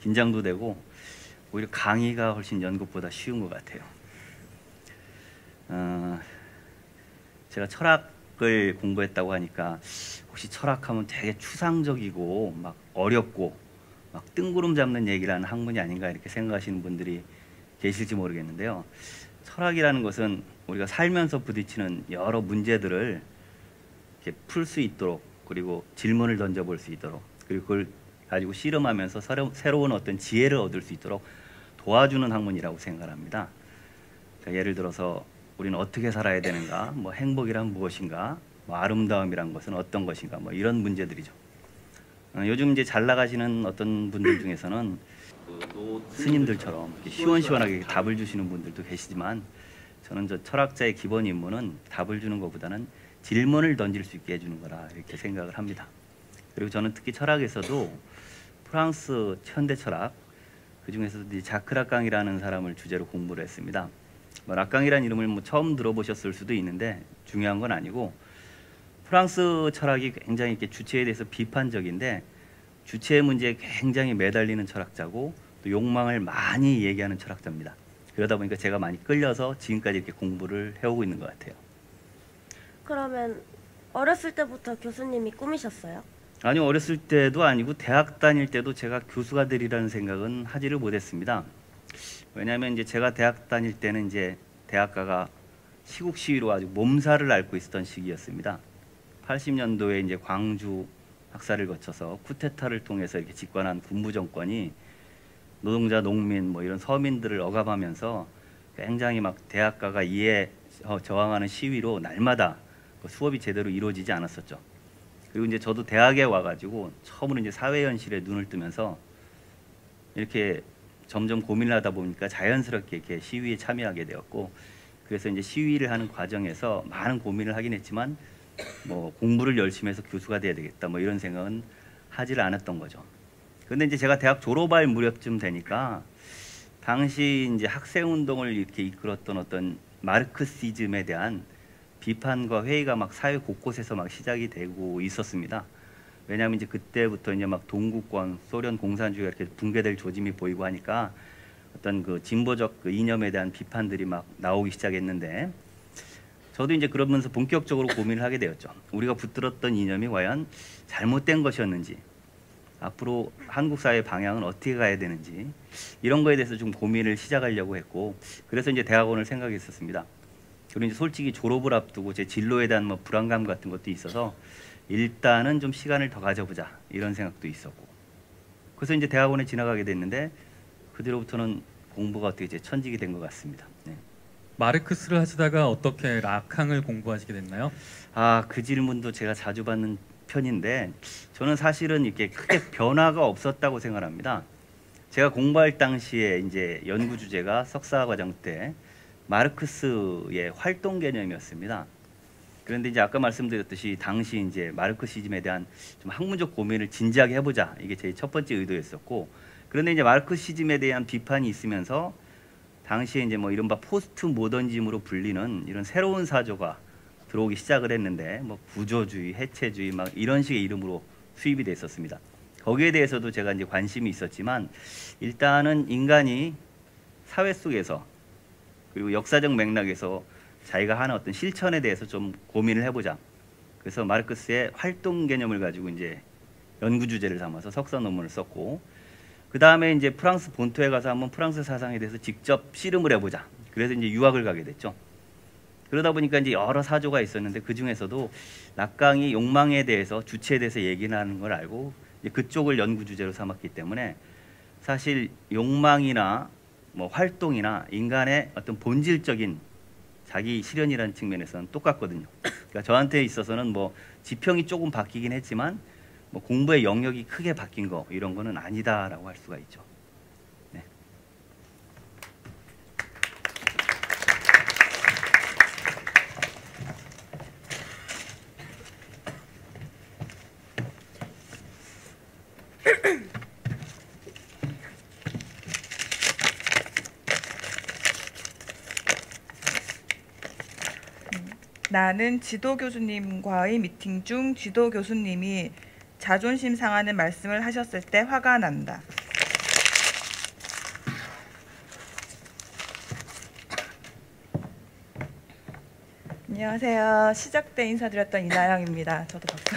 [SPEAKER 19] 긴장도 되고 오히려 강의가 훨씬 연극보다 쉬운 것 같아요. 제가 철학을 공부했다고 하니까 혹시 철학하면 되게 추상적이고 막 어렵고 막 뜬구름 잡는 얘기를 하는 학문이 아닌가 이렇게 생각하시는 분들이 계실지 모르겠는데요. 철학이라는 것은 우리가 살면서 부딪히는 여러 문제들을 풀 수 있도록 그리고 질문을 던져볼 수 있도록 그리고 그걸 가지고 씨름하면서 새로운 어떤 지혜를 얻을 수 있도록 도와주는 학문이라고 생각합니다. 그러니까 예를 들어서 우리는 어떻게 살아야 되는가, 뭐 행복이란 무엇인가, 뭐 아름다움이란 것은 어떤 것인가, 뭐 이런 문제들이죠. 요즘 이제 잘 나가시는 어떤 분들 중에서는 스님들처럼 시원시원하게 답을 주시는 분들도 계시지만 저는 저 철학자의 기본 임무는 답을 주는 것보다는 질문을 던질 수 있게 해주는 거라 이렇게 생각을 합니다. 그리고 저는 특히 철학에서도 프랑스 현대 철학 그 중에서도 자크 라깡이라는 사람을 주제로 공부를 했습니다. 뭐 라깡이라는 이름을 뭐 처음 들어보셨을 수도 있는데 중요한 건 아니고 프랑스 철학이 굉장히 이렇게 주체에 대해서 비판적인데 주체의 문제에 굉장히 매달리는 철학자고 또 욕망을 많이 얘기하는 철학자입니다. 그러다 보니까 제가 많이 끌려서 지금까지 이렇게 공부를 해오고 있는 것 같아요.
[SPEAKER 18] 그러면 어렸을 때부터 교수님이 꿈이셨어요?
[SPEAKER 19] 아니요, 어렸을 때도 아니고 대학 다닐 때도 제가 교수가 되리라는 생각은 하지를 못했습니다. 왜냐하면 이제 제가 대학 다닐 때는 이제 대학가가 시국 시위로 아주 몸살을 앓고 있었던 시기였습니다. 80년도에 이제 광주 학살을 거쳐서 쿠데타를 통해서 이렇게 집권한 군부 정권이 노동자, 농민 뭐 이런 서민들을 억압하면서 굉장히 막 대학가가 이에 저항하는 시위로 날마다 수업이 제대로 이루어지지 않았었죠. 그리고 이제 저도 대학에 와가지고 처음으로 이제 사회 현실에 눈을 뜨면서 이렇게 점점 고민을 하다 보니까 자연스럽게 이렇게 시위에 참여하게 되었고, 그래서 이제 시위를 하는 과정에서 많은 고민을 하긴 했지만 뭐 공부를 열심히 해서 교수가 돼야 되겠다 뭐 이런 생각은 하질 않았던 거죠. 그런데 이제 제가 대학 졸업할 무렵쯤 되니까 당시 이제 학생 운동을 이렇게 이끌었던 어떤 마르크시즘에 대한 비판과 회의가 막 사회 곳곳에서 막 시작이 되고 있었습니다. 왜냐하면 이제 그때부터 이제 막 동구권, 소련 공산주의가 이렇게 붕괴될 조짐이 보이고 하니까 어떤 그 진보적 그 이념에 대한 비판들이 막 나오기 시작했는데, 저도 이제 그러면서 본격적으로 고민을 하게 되었죠. 우리가 붙들었던 이념이 과연 잘못된 것이었는지, 앞으로 한국 사회의 방향은 어떻게 가야 되는지, 이런 거에 대해서 좀 고민을 시작하려고 했고, 그래서 이제 대학원을 생각했었습니다. 그리고 이제 솔직히 졸업을 앞두고 제 진로에 대한 뭐 불안감 같은 것도 있어서 일단은 좀 시간을 더 가져보자 이런 생각도 있었고, 그래서 이제 대학원에 지나가게 됐는데 그 뒤로부터는 공부가 어떻게 이제 천직이 된 것 같습니다. 네.
[SPEAKER 14] 마르크스를 하시다가 어떻게 락항을 공부하시게 됐나요?
[SPEAKER 19] 아, 그 질문도 제가 자주 받는 편인데 저는 사실은 이렇게 크게 변화가 없었다고 생각합니다. 제가 공부할 당시에 이제 연구 주제가 석사 과정 때 마르크스의 활동 개념이었습니다. 그런데 이제 아까 말씀드렸듯이 당시 이제 마르크시즘에 대한 좀 학문적 고민을 진지하게 해보자, 이게 제 첫 번째 의도였었고, 그런데 이제 마르크시즘에 대한 비판이 있으면서 당시에 이제 뭐 이른바 포스트 모더니즘으로 불리는 이런 새로운 사조가 들어오기 시작을 했는데, 뭐 구조주의, 해체주의 막 이런 식의 이름으로 수입이 됐었습니다. 거기에 대해서도 제가 이제 관심이 있었지만 일단은 인간이 사회 속에서 그리고 역사적 맥락에서 자기가 하는 어떤 실천에 대해서 좀 고민을 해보자. 그래서 마르크스의 활동 개념을 가지고 이제 연구 주제를 삼아서 석사 논문을 썼고, 그 다음에 이제 프랑스 본토에 가서 한번 프랑스 사상에 대해서 직접 씨름을 해보자. 그래서 이제 유학을 가게 됐죠. 그러다 보니까 이제 여러 사조가 있었는데 그 중에서도 락강이 욕망에 대해서, 주체에 대해서 얘기를 하는 걸 알고 이제 그쪽을 연구 주제로 삼았기 때문에 사실 욕망이나 뭐 활동이나 인간의 어떤 본질적인 자기 실현이라는 측면에서는 똑같거든요. 그러니까 저한테 있어서는 뭐 지평이 조금 바뀌긴 했지만 뭐 공부의 영역이 크게 바뀐 거 이런 거는 아니다라고 할 수가 있죠. 네.
[SPEAKER 9] 나는 지도 교수님과의 미팅 중 지도 교수님이 자존심 상하는 말씀을 하셨을 때 화가 난다. 안녕하세요. 시작 때 인사드렸던 이나영입니다. 저도 박수.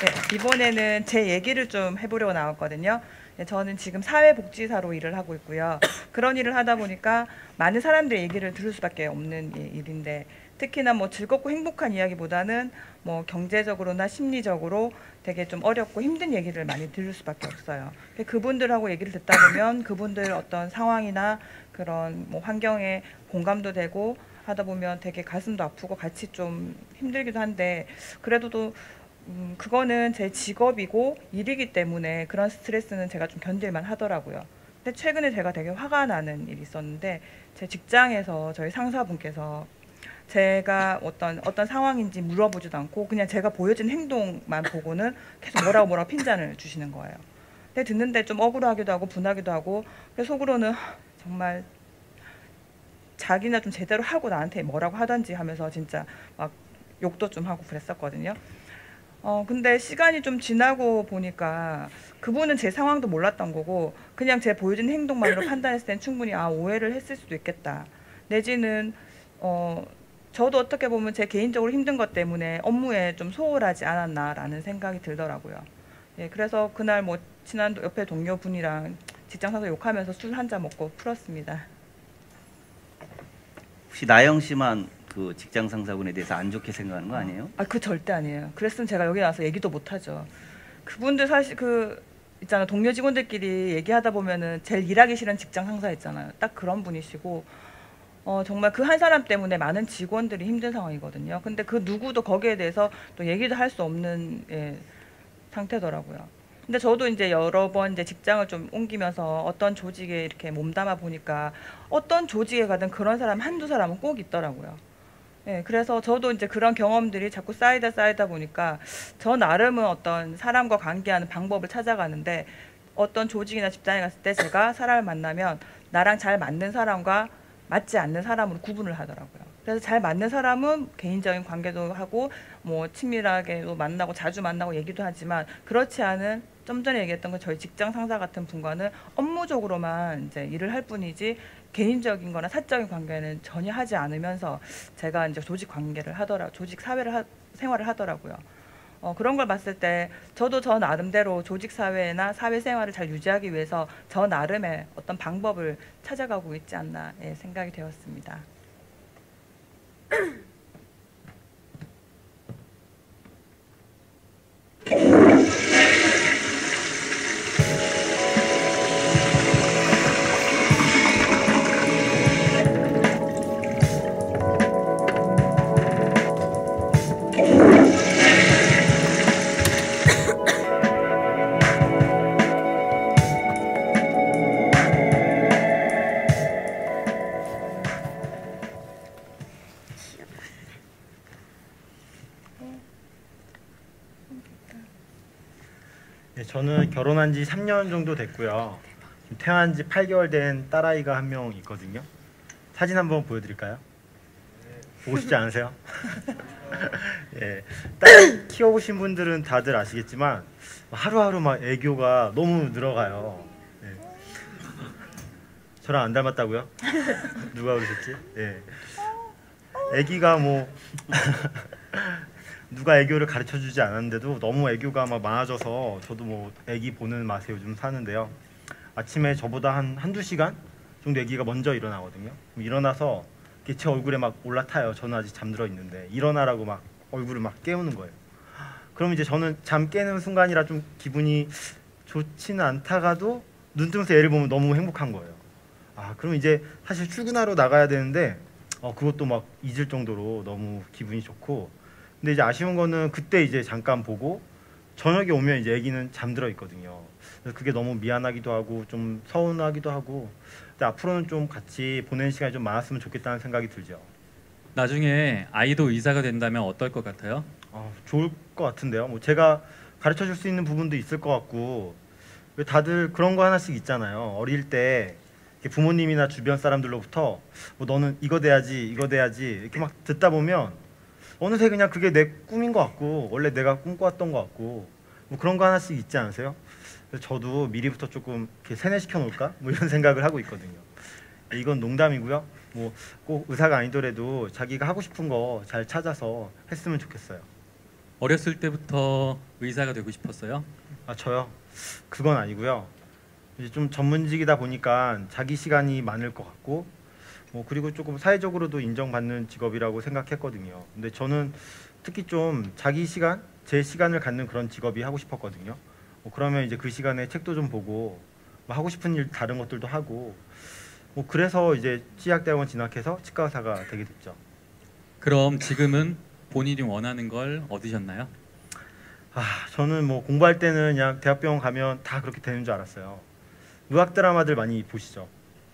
[SPEAKER 9] 네, 이번에는 제 얘기를 좀 해보려고 나왔거든요. 네, 저는 지금 사회복지사로 일을 하고 있고요. 그런 일을 하다 보니까 많은 사람들의 얘기를 들을 수밖에 없는 일인데, 특히나 뭐 즐겁고 행복한 이야기보다는 뭐 경제적으로나 심리적으로 되게 좀 어렵고 힘든 얘기를 많이 들을 수밖에 없어요. 그분들하고 얘기를 듣다 보면 그분들 어떤 상황이나 그런 뭐 환경에 공감도 되고 하다 보면 되게 가슴도 아프고 같이 좀 힘들기도 한데, 그래도 그거는 제 직업이고 일이기 때문에 그런 스트레스는 제가 좀 견딜만 하더라고요. 근데 최근에 제가 되게 화가 나는 일이 있었는데, 제 직장에서 저희 상사분께서 제가 어떤 상황인지 물어보지도 않고 그냥 제가 보여진 행동만 보고는 계속 뭐라고 핀잔을 주시는 거예요. 근데 듣는데 좀 억울하기도 하고 분하기도 하고, 속으로는 정말 자기나 좀 제대로 하고 나한테 뭐라고 하던지 하면서 진짜 막 욕도 좀 하고 그랬었거든요. 근데 시간이 좀 지나고 보니까 그분은 제 상황도 몰랐던 거고 그냥 제 보여진 행동만으로 판단했을 땐 충분히 오해를 했을 수도 있겠다. 내지는 저도 어떻게 보면 제 개인적으로 힘든 것 때문에 업무에 좀 소홀하지 않았나라는 생각이 들더라고요. 예, 그래서 그날 뭐 친한 옆에 동료분이랑 직장 상사 욕하면서 술 한 잔 먹고 풀었습니다.
[SPEAKER 19] 혹시 나영 씨만 그 직장 상사분에 대해서 안 좋게 생각하는 거 아니에요?
[SPEAKER 9] 그 절대 아니에요. 그랬으면 제가 여기 나와서 얘기도 못 하죠. 그분들 사실 그 있잖아, 동료 직원들끼리 얘기하다 보면은 제일 일하기 싫은 직장 상사 있잖아요. 딱 그런 분이시고 정말 그 한 사람 때문에 많은 직원들이 힘든 상황이거든요. 근데 그 누구도 거기에 대해서 또 얘기도 할 수 없는 상태더라고요. 근데 저도 이제 여러 번 이제 직장을 좀 옮기면서 어떤 조직에 이렇게 몸담아 보니까 어떤 조직에 가든 그런 사람 한두 사람은 꼭 있더라고요. 그래서 저도 이제 그런 경험들이 자꾸 쌓이다 보니까 저 나름은 어떤 사람과 관계하는 방법을 찾아가는데, 어떤 조직이나 직장에 갔을 때 제가 사람을 만나면 나랑 잘 맞는 사람과 맞지 않는 사람으로 구분을 하더라고요. 그래서 잘 맞는 사람은 개인적인 관계도 하고 뭐 친밀하게도 만나고 자주 만나고 얘기도 하지만, 그렇지 않은 좀 전에 얘기했던 건 저희 직장 상사 같은 분과는 업무적으로만 이제 일을 할 뿐이지 개인적인 거나 사적인 관계는 전혀 하지 않으면서 제가 이제 조직 관계를 조직 생활을 하더라고요. 그런 걸 봤을 때 저도 저 나름대로 조직 사회나 사회 생활을 잘 유지하기 위해서 저 나름의 어떤 방법을 찾아가고 있지 않나 생각이 되었습니다.
[SPEAKER 3] 네, 저는 결혼한 지 3년 정도 됐고요. 태어난 지 8개월 된 딸아이가 한 명 있거든요. 사진 한번 보여드릴까요? 보고 싶지 않으세요? 예, 딸 키워보신 분들은 다들 아시겠지만 하루하루 막 애교가 너무 늘어가요. 예. 저랑 안 닮았다고요? 누가 그러셨지? 예. 애기가 뭐 누가 애교를 가르쳐주지 않았는데도 너무 애교가 막 많아져서 저도 뭐 애기 보는 맛에 요즘 사는데요. 아침에 저보다 한두 시간 정도 애기가 먼저 일어나거든요. 일어나서 제 얼굴에 막 올라타요. 저는 아직 잠들어 있는데 일어나라고 막 얼굴을 막 깨우는 거예요. 그럼 이제 저는 잠 깨는 순간이라 좀 기분이 좋지는 않다가도 눈 뜨면서 애를 보면 너무 행복한 거예요. 그럼 이제 사실 출근하러 나가야 되는데 그것도 막 잊을 정도로 너무 기분이 좋고, 근데 이제 아쉬운 거는 그때 이제 잠깐 보고 저녁에 오면 이제 아기는 잠들어 있거든요. 그래서 그게 너무 미안하기도 하고 좀 서운하기도 하고, 근데 앞으로는 좀 같이 보내는 시간이 좀 많았으면 좋겠다는 생각이 들죠.
[SPEAKER 14] 나중에 아이도 의사가 된다면 어떨 것 같아요?
[SPEAKER 3] 좋을 것 같은데요. 뭐 제가 가르쳐 줄 수 있는 부분도 있을 것 같고, 왜 다들 그런 거 하나씩 있잖아요. 어릴 때 부모님이나 주변 사람들로부터 뭐 너는 이거 돼야지 이거 돼야지 이렇게 막 듣다 보면 어느새 그냥 그게 내 꿈인 것 같고 원래 내가 꿈꿔왔던 것 같고 뭐 그런 거 하나씩 있지 않으세요? 그래서 저도 미리부터 조금 이렇게 세뇌시켜 놓을까 뭐 이런 생각을 하고 있거든요. 이건 농담이고요. 뭐 꼭 의사가 아니더라도 자기가 하고 싶은 거 잘 찾아서 했으면 좋겠어요.
[SPEAKER 14] 어렸을 때부터 의사가 되고 싶었어요?
[SPEAKER 3] 저요? 그건 아니고요. 이제 좀 전문직이다 보니까 자기 시간이 많을 것 같고 뭐 그리고 조금 사회적으로도 인정받는 직업이라고 생각했거든요. 근데 저는 특히 좀 자기 시간, 제 시간을 갖는 그런 직업이 하고 싶었거든요. 그러면 이제 그 시간에 책도 좀 보고 뭐 하고 싶은 일 다른 것들도 하고 뭐 그래서 이제 치의학대학원 진학해서 치과 의사가 되게 됐죠.
[SPEAKER 14] 그럼 지금은 본인이 원하는 걸 얻으셨나요?
[SPEAKER 3] 저는 뭐 공부할 때는 그냥 대학병원 가면 다 그렇게 되는 줄 알았어요. 의학 드라마들 많이 보시죠.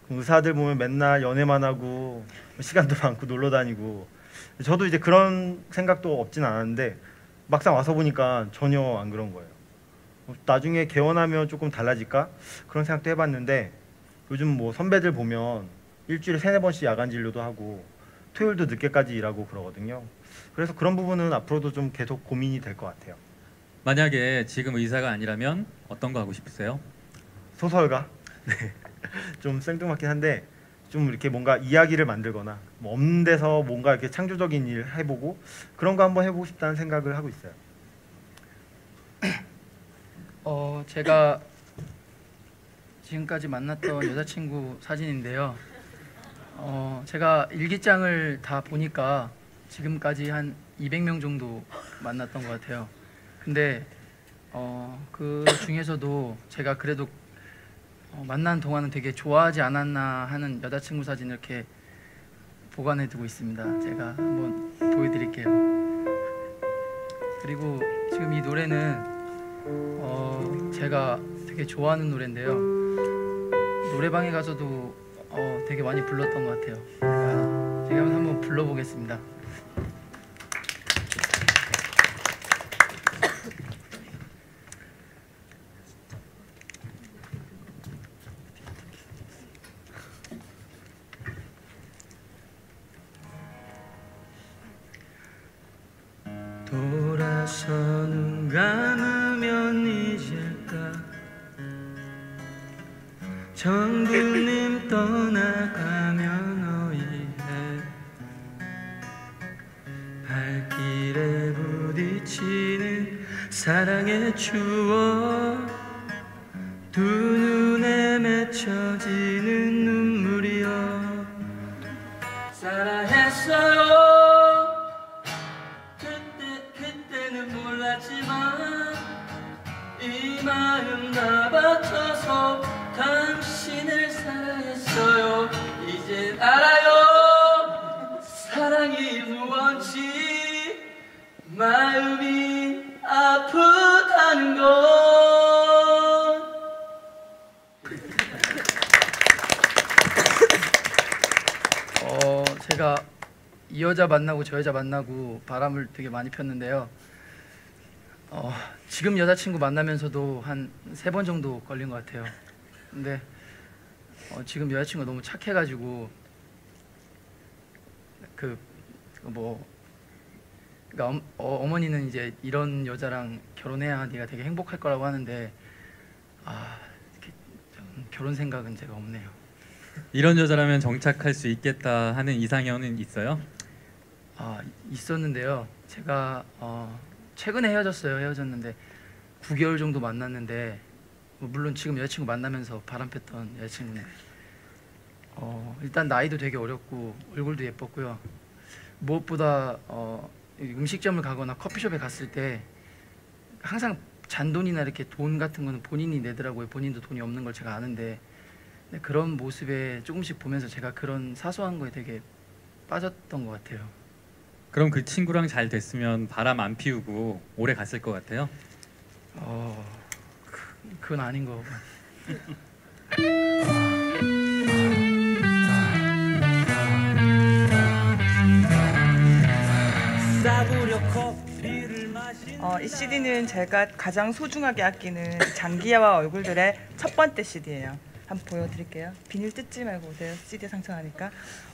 [SPEAKER 3] 의사들 보면 맨날 연애만 하고 시간도 많고 놀러 다니고, 저도 이제 그런 생각도 없진 않았는데 막상 와서 보니까 전혀 안 그런 거예요. 나중에 개원하면 조금 달라질까? 그런 생각도 해봤는데 요즘 뭐 선배들 보면 일주일에 3-4번씩 야간 진료도 하고 토요일도 늦게까지 일하고 그러거든요. 그래서 그런 부분은 앞으로도 좀 계속 고민이 될 것 같아요.
[SPEAKER 14] 만약에 지금 의사가 아니라면 어떤 거 하고 싶으세요?
[SPEAKER 3] 소설가? 네. 좀 생뚱맞긴 한데 좀 이렇게 뭔가 이야기를 만들거나 뭐 없는 데서 뭔가 이렇게 창조적인 일 해보고 그런 거 한번 해보고 싶다는 생각을 하고 있어요.
[SPEAKER 17] 제가 지금까지 만났던 여자친구 사진인데요. 제가 일기장을 다 보니까 지금까지 한 200명 정도 만났던 것 같아요. 근데 그 중에서도 제가 그래도 만난 동안은 되게 좋아하지 않았나 하는 여자친구 사진 이렇게 보관해 두고 있습니다. 제가 한번 보여드릴게요. 그리고 지금 이 노래는 제가 되게 좋아하는 노래인데요. 노래방에 가서도 되게 많이 불렀던 것 같아요. 제가 한번 불러보겠습니다.
[SPEAKER 20] 돌아서 눈 감으면 잊을까 정부님 떠나가면 어이해 발길에 부딪히는 사랑의 추억 두 눈에 맺혀지는 눈물이여 사랑했어요 그때는 몰랐지만 이 마음 다 바쳐서 당신을 사랑했어요. 이젠 알아요 사랑이 무언지 마음이 아프다는 건.
[SPEAKER 17] 제가 이 여자 만나고 저 여자 만나고 바람을 되게 많이 폈는데요. 지금 여자친구 만나면서도 한 3번 정도 걸린 것 같아요. 근데 지금 여자친구가 너무 착해가지고 그러니까 어머니는 이제 이런 여자랑 결혼해야 네가 되게 행복할 거라고 하는데 결혼 생각은 제가 없네요.
[SPEAKER 14] 이런 여자라면 정착할 수 있겠다 하는 이상형은 있어요?
[SPEAKER 17] 있었는데요. 제가 최근에 헤어졌는데 9개월 정도 만났는데 물론 지금 여자친구 만나면서 바람폈던 여자친구는 일단 나이도 되게 어렸고 얼굴도 예뻤고요. 무엇보다 음식점을 가거나 커피숍에 갔을 때 항상 잔돈이나 이렇게 돈 같은 거는 본인이 내더라고요. 본인도 돈이 없는 걸 제가 아는데 그런 모습에 조금씩 보면서 제가 그런 사소한 거에 되게 빠졌던 것 같아요.
[SPEAKER 14] 그럼 그 친구랑 잘 됐으면 바람 안 피우고 오래 갔을 것 같아요?
[SPEAKER 17] 그건 아닌 거고.
[SPEAKER 9] 이 CD는 제가 가장 소중하게 아끼는 장기하와 얼굴들의 첫 번째 CD예요. 한번 보여드릴게요. 비닐 뜯지 말고 오세요. CD 상처하니까.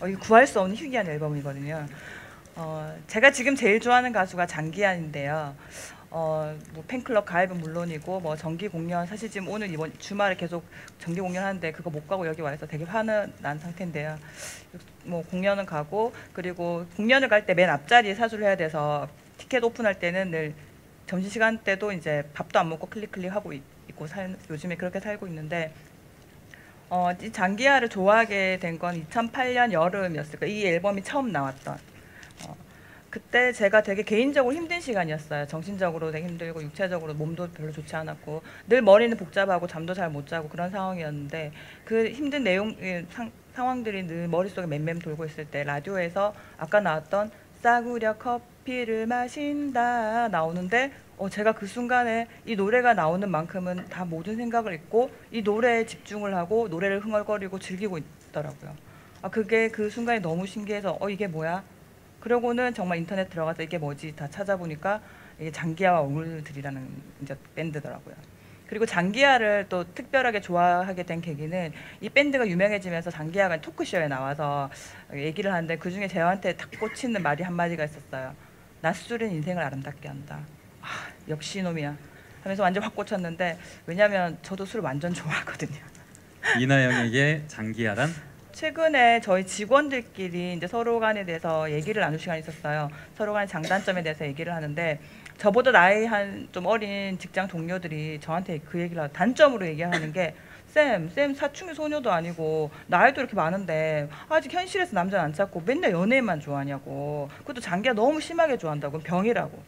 [SPEAKER 9] 이게 구할 수 없는 희귀한 앨범이거든요. 제가 지금 제일 좋아하는 가수가 장기하인데요. 뭐 팬클럽 가입은 물론이고 뭐 정기 공연 사실 지금 오늘 이번 주말에 계속 정기 공연하는데 그거 못 가고 여기 와서 되게 화는 난 상태인데요. 뭐 공연은 가고 그리고 공연을 갈 때 맨 앞자리에 사수를 해야 돼서 티켓 오픈할 때는 늘 점심시간 때도 이제 밥도 안 먹고 클릭하고 있고 요즘에 그렇게 살고 있는데 이 장기하를 좋아하게 된 건 2008년 여름이었을 거예요. 이 앨범이 처음 나왔던. 그때 제가 되게 개인적으로 힘든 시간이었어요. 정신적으로 되게 힘들고 육체적으로 몸도 별로 좋지 않았고 늘 머리는 복잡하고 잠도 잘 못 자고 그런 상황이었는데 그 힘든 상황들이 늘 머릿속에 맴맴 돌고 있을 때 라디오에서 아까 나왔던 싸구려 커피를 마신다 나오는데 제가 그 순간에 이 노래가 나오는 만큼은 다 모든 생각을 잊고 이 노래에 집중을 하고 노래를 흥얼거리고 즐기고 있더라고요. 그게 그 순간에 너무 신기해서 이게 뭐야? 그러고는 정말 인터넷 들어가서 이게 뭐지 다 찾아보니까 이게 장기하와 얼굴들이라는 이제 밴드더라고요. 그리고 장기하를 또 특별하게 좋아하게 된 계기는 이 밴드가 유명해지면서 장기하가 토크쇼에 나와서 얘기를 하는데 그중에 저한테 딱 꽂히는 말이 한마디가 있었어요. 낮술은 인생을 아름답게 한다. 역시 놈이야 하면서 완전 확 꽂혔는데 왜냐면 저도 술 완전 좋아하거든요.
[SPEAKER 14] 이나영에게 장기하란?
[SPEAKER 9] 최근에 저희 직원들끼리 이제 서로 간에 대해서 얘기를 나눌 시간이 있었어요. 서로 간의 장단점에 대해서 얘기를 하는데 저보다 나이 한 좀 어린 직장 동료들이 저한테 그 얘기를 단점으로 얘기하는 게 쌤 사춘기 소녀도 아니고 나이도 이렇게 많은데 아직 현실에서 남자는 안 찾고 맨날 연예인만 좋아하냐고. 그것도 장기가 너무 심하게 좋아한다고. 병이라고.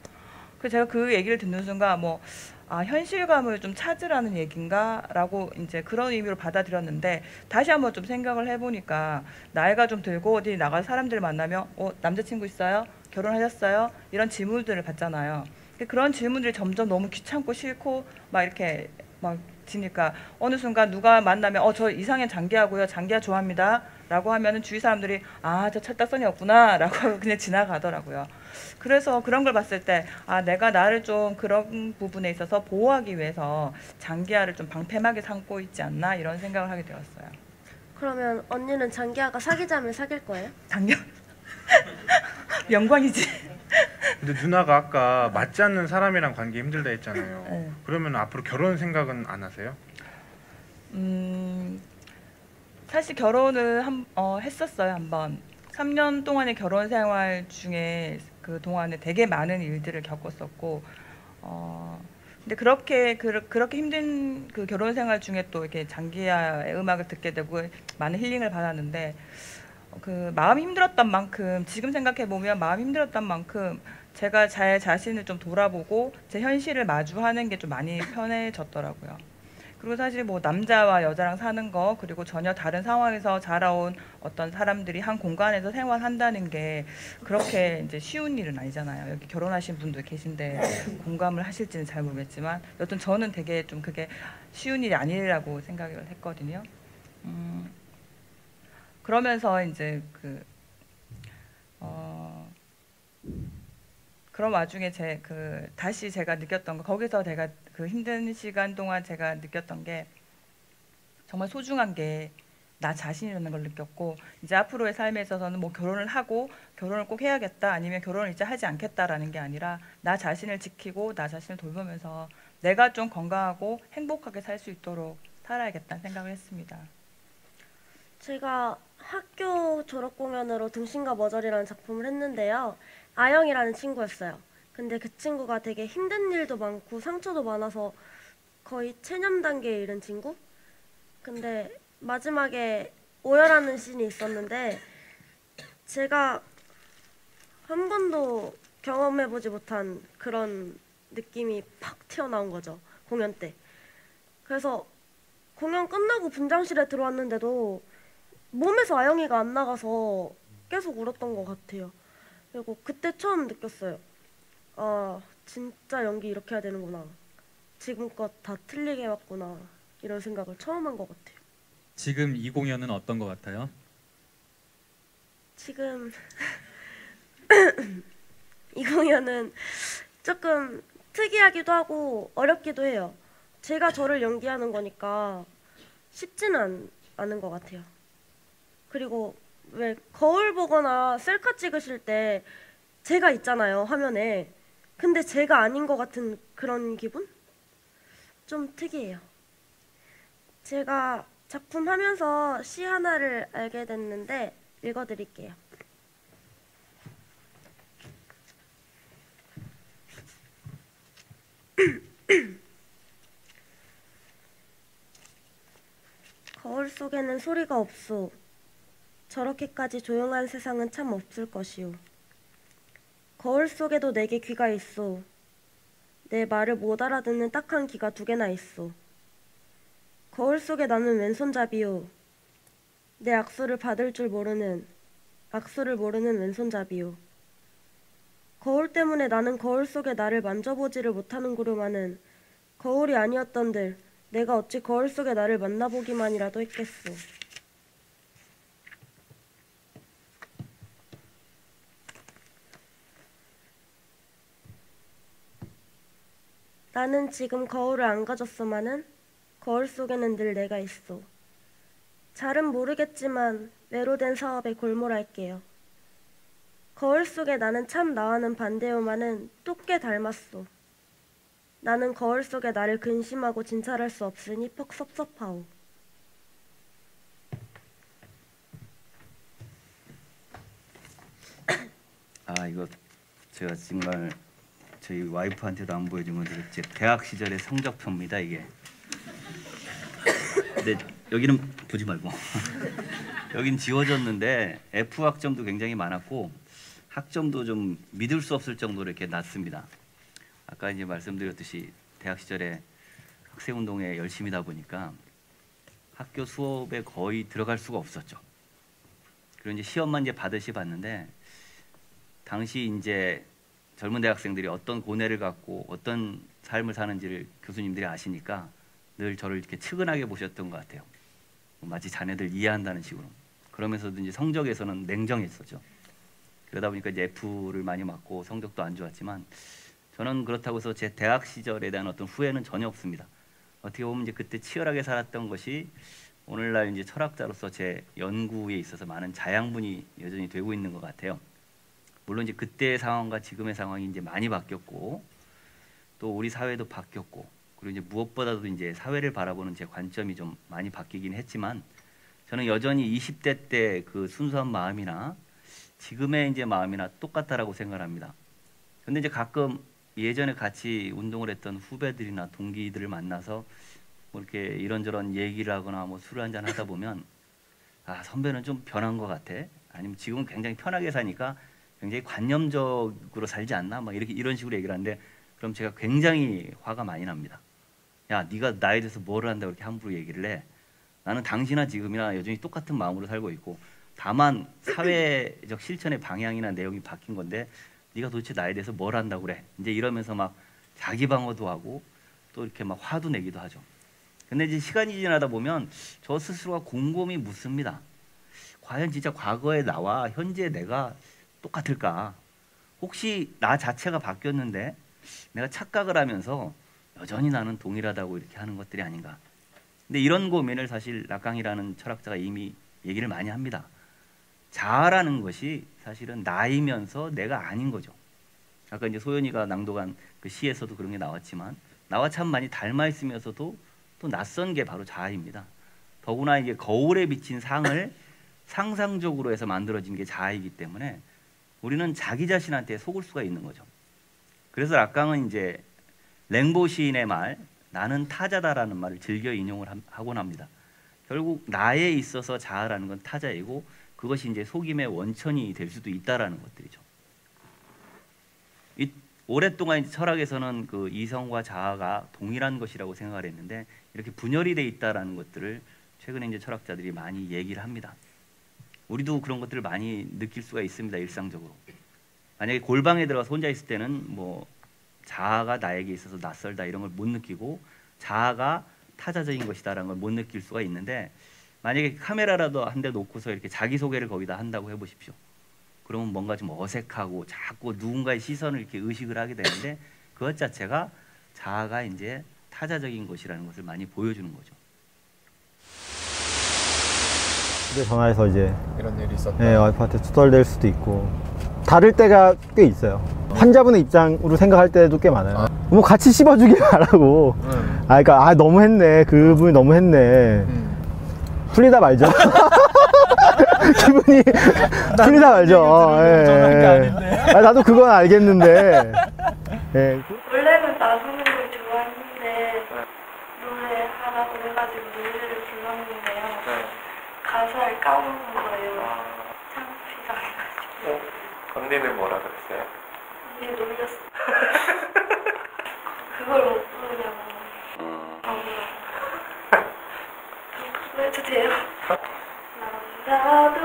[SPEAKER 9] 그래서 제가 그 얘기를 듣는 순간 뭐 현실감을 좀 찾으라는 얘긴가라고 이제 그런 의미로 받아들였는데, 다시 한번 좀 생각을 해보니까 나이가 좀 들고 어디 나가서 사람들 만나면 남자친구 있어요? 결혼하셨어요? 이런 질문들을 받잖아요. 그런 질문들이 점점 너무 귀찮고 싫고 막 이렇게 막 지니까 어느 순간 누가 만나면 저 이상형 장기하고요, 장기하 좋아합니다 라고 하면은 주위 사람들이 저 철딱선이 없구나 라고 하고 그냥 지나가더라고요. 그래서 그런 걸 봤을 때 내가 나를 좀 그런 부분에 있어서 보호하기 위해서 장기하를 좀 방패막이 삼고 있지 않나 이런 생각을 하게 되었어요.
[SPEAKER 18] 그러면 언니는 장기하가 사귀자면 사귈 거예요?
[SPEAKER 9] 당연. 영광이지.
[SPEAKER 16] 근데 누나가 아까 맞지 않는 사람이랑 관계 힘들다 했잖아요.
[SPEAKER 9] 네.
[SPEAKER 16] 그러면 앞으로 결혼 생각은 안 하세요?
[SPEAKER 9] 사실 결혼을 했었어요. 한번 3년 동안의 결혼 생활 중에 그 동안에 되게 많은 일들을 겪었었고, 근데 그렇게 힘든 그 결혼 생활 중에 또 이렇게 장기하의 음악을 듣게 되고 많은 힐링을 받았는데, 그 마음이 힘들었던 만큼, 지금 생각해 보면 마음이 힘들었던 만큼 제가 제 자신을 좀 돌아보고 제 현실을 마주하는 게 좀 많이 편해졌더라고요. 그리고 사실 뭐 남자와 여자랑 사는 거, 그리고 전혀 다른 상황에서 자라온 어떤 사람들이 한 공간에서 생활한다는 게 그렇게 이제 쉬운 일은 아니잖아요. 여기 결혼하신 분도 계신데 공감을 하실지는 잘 모르겠지만, 여튼 저는 되게 좀 그게 쉬운 일이 아니라고 생각을 했거든요. 그러면서 이제 그런 와중에 다시 제가 느꼈던 거, 거기서 제가 그 힘든 시간 동안 제가 느꼈던 게 정말 소중한 게 나 자신이라는 걸 느꼈고, 이제 앞으로의 삶에 있어서는 뭐 결혼을 하고 결혼을 꼭 해야겠다, 아니면 결혼을 이제 하지 않겠다라는 게 아니라 나 자신을 지키고 나 자신을 돌보면서 내가 좀 건강하고 행복하게 살 수 있도록 살아야겠다는 생각을 했습니다.
[SPEAKER 18] 제가 학교 졸업 공연으로 등신과 머저리라는 작품을 했는데요. 아영이라는 친구였어요. 근데 그 친구가 되게 힘든 일도 많고 상처도 많아서 거의 체념 단계에 이른 친구? 근데 마지막에 오열하는 씬이 있었는데, 제가 한 번도 경험해보지 못한 그런 느낌이 팍 튀어나온 거죠, 공연 때. 그래서 공연 끝나고 분장실에 들어왔는데도 몸에서 아영이가 안 나가서 계속 울었던 것 같아요. 그리고 그때 처음 느꼈어요. 진짜 연기 이렇게 해야 되는구나. 지금껏 다 틀리게 해왔구나. 이런 생각을 처음 한 것 같아요.
[SPEAKER 14] 지금 이 공연은 어떤 것 같아요?
[SPEAKER 18] 지금 이 공연은 조금 특이하기도 하고 어렵기도 해요. 제가 저를 연기하는 거니까 쉽지는 않은 것 같아요. 그리고 왜 거울 보거나 셀카 찍으실 때 제가 있잖아요, 화면에. 근데 제가 아닌 것 같은 그런 기분? 좀 특이해요. 제가 작품 하면서 시 하나를 알게 됐는데 읽어드릴게요. 거울 속에는 소리가 없소. 저렇게까지 조용한 세상은 참 없을 것이오. 거울 속에도 내게 귀가 있소. 내 말을 못 알아듣는 딱한 귀가 2개나 있소. 거울 속에 나는 왼손잡이요. 내 악수를 받을 줄 모르는, 악수를 모르는 왼손잡이요. 거울 때문에 나는 거울 속에 나를 만져보지를 못하는구려마는 거울이 아니었던들 내가 어찌 거울 속에 나를 만나보기만이라도 했겠소. 나는 지금 거울을 안 가졌소마는 거울 속에는 늘 내가 있소. 잘은 모르겠지만 외로된 사업에 골몰할게요. 거울 속에 나는 참 나와는 반대요마는 또 꽤 닮았소. 나는 거울 속에 나를 근심하고 진찰할 수 없으니 퍽 섭섭하오.
[SPEAKER 19] 이거 제가 정말 저희 와이프한테도 안 보여주면 되겠지. 대학 시절의 성적표입니다, 이게. 근데 여기는 보지 말고 여긴 지워졌는데 F 학점도 굉장히 많았고 학점도 좀 믿을 수 없을 정도로 이렇게 낮습니다. 아까 이제 말씀드렸듯이 대학 시절에 학생운동에 열심히다 보니까 학교 수업에 거의 들어갈 수가 없었죠. 그리고 이제 시험만 이제 받으시 봤는데 당시 이제 젊은 대학생들이 어떤 고뇌를 갖고 어떤 삶을 사는지를 교수님들이 아시니까 늘 저를 이렇게 측은하게 보셨던 것 같아요. 마치 자네들 이해한다는 식으로. 그러면서도 이제 성적에서는 냉정했었죠. 그러다 보니까 이제 F를 많이 맞고 성적도 안 좋았지만 저는 그렇다고 해서 제 대학 시절에 대한 어떤 후회는 전혀 없습니다. 어떻게 보면 이제 그때 치열하게 살았던 것이 오늘날 이제 철학자로서 제 연구에 있어서 많은 자양분이 여전히 되고 있는 것 같아요. 물론 이제 그때의 상황과 지금의 상황이 이제 많이 바뀌었고 또 우리 사회도 바뀌었고 그리고 이제 무엇보다도 이제 사회를 바라보는 제 관점이 좀 많이 바뀌긴 했지만 저는 여전히 20대 때 그 순수한 마음이나 지금의 이제 마음이나 똑같다라고 생각합니다. 근데 이제 가끔 예전에 같이 운동을 했던 후배들이나 동기들을 만나서 뭐 이렇게 이런저런 얘기를 하거나 뭐 술을 한잔 하다 보면 아 선배는 좀 변한 것 같아. 아니면 지금은 굉장히 편하게 사니까 굉장히 관념적으로 살지 않나? 막 이렇게 이런 식으로 얘기를 하는데 그럼 제가 굉장히 화가 많이 납니다. 야 네가 나에 대해서 뭐를 한다고 이렇게 함부로 얘기를 해. 나는 당시나 지금이나 여전히 똑같은 마음으로 살고 있고 다만 사회적 실천의 방향이나 내용이 바뀐 건데 네가 도대체 나에 대해서 뭘 한다고 그래. 이제 이러면서 막 자기 방어도 하고 또 이렇게 막 화도 내기도 하죠. 근데 이제 시간이 지나다 보면 저 스스로가 곰곰이 묻습니다. 과연 진짜 과거의 나와 현재 내가 똑같을까? 혹시 나 자체가 바뀌었는데 내가 착각을 하면서 여전히 나는 동일하다고 이렇게 하는 것들이 아닌가? 근데 이런 고민을 사실 락강이라는 철학자가 이미 얘기를 많이 합니다. 자아라는 것이 사실은 나이면서 내가 아닌 거죠. 아까 이제 소연이가 낭독한 그 시에서도 그런 게 나왔지만 나와 참 많이 닮아 있으면서도 또 낯선 게 바로 자아입니다. 더구나 이게 거울에 비친 상을 상상적으로 해서 만들어진 게 자아이기 때문에 우리는 자기 자신한테 속을 수가 있는 거죠. 그래서 락강은 이제 랭보 시인의 말 나는 타자다라는 말을 즐겨 인용을 하곤 합니다. 결국 나에 있어서 자아라는 건 타자이고 그것이 이제 속임의 원천이 될 수도 있다라는 것들이죠. 오랫동안 철학에서는 그 이성과 자아가 동일한 것이라고 생각을 했는데 이렇게 분열이 돼 있다라는 것들을 최근에 이제 철학자들이 많이 얘기를 합니다. 우리도 그런 것들을 많이 느낄 수가 있습니다. 일상적으로. 만약에 골방에 들어가서 혼자 있을 때는 뭐 자아가 나에게 있어서 낯설다 이런 걸 못 느끼고 자아가 타자적인 것이다라는 걸 못 느낄 수가 있는데 만약에 카메라라도 한 대 놓고서 이렇게 자기소개를 거기다 한다고 해보십시오. 그러면 뭔가 좀 어색하고 자꾸 누군가의 시선을 이렇게 의식을 하게 되는데 그것 자체가 자아가 이제 타자적인 것이라는 것을 많이 보여주는 거죠.
[SPEAKER 8] 집에 전화해서 이제
[SPEAKER 2] 이런 일이 있었다.
[SPEAKER 8] 네, 와이프한테 투덜댈 수도 있고 다를 때가 꽤 있어요. 환자분의 입장으로 생각할 때도 꽤 많아요. 뭐 같이 씹어주길 바라고. 그러니까 너무했네. 그분이 너무했네. 풀리다 말죠. 기분이 풀리다 말죠. 나도 그건 알겠는데.
[SPEAKER 15] 원래는 나서는 걸 좋아했는데 노래 하라고 해가지고 노래를 불렀는데요. 가사를 까먹은 거예요. 창피해가지고.
[SPEAKER 6] 언니는 뭐라 그랬어요?
[SPEAKER 15] 언니 놀렸어. 그걸 못 부르냐고. 해도 돼요? 남자도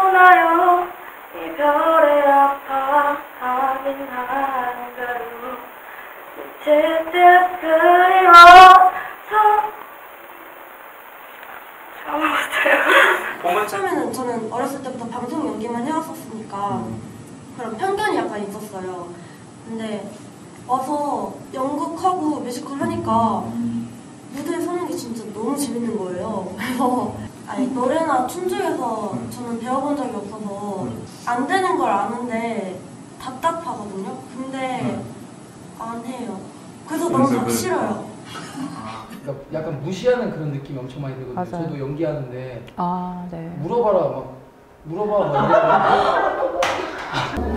[SPEAKER 15] 우나요 이별에 아파하긴 한가요 제때 그리워서
[SPEAKER 18] 처음에는 저는 어렸을 때부터 방송 연기만 해왔었으니까 그런 편견이 약간 있었어요. 근데 와서 연극하고 뮤지컬 하니까 무대에 서는 게 진짜 너무 재밌는 거예요. 그래서 노래나 춤 중에서 저는 배워본 적이 없어서 안 되는 걸 아는데 답답하거든요. 근데 안 해요. 그래서 너무 가기 싫어요.
[SPEAKER 17] 그러니까 약간 무시하는 그런 느낌이 엄청 많이 들거든요.
[SPEAKER 5] 맞아요.
[SPEAKER 17] 저도 연기하는데
[SPEAKER 5] 네.
[SPEAKER 17] 물어봐라.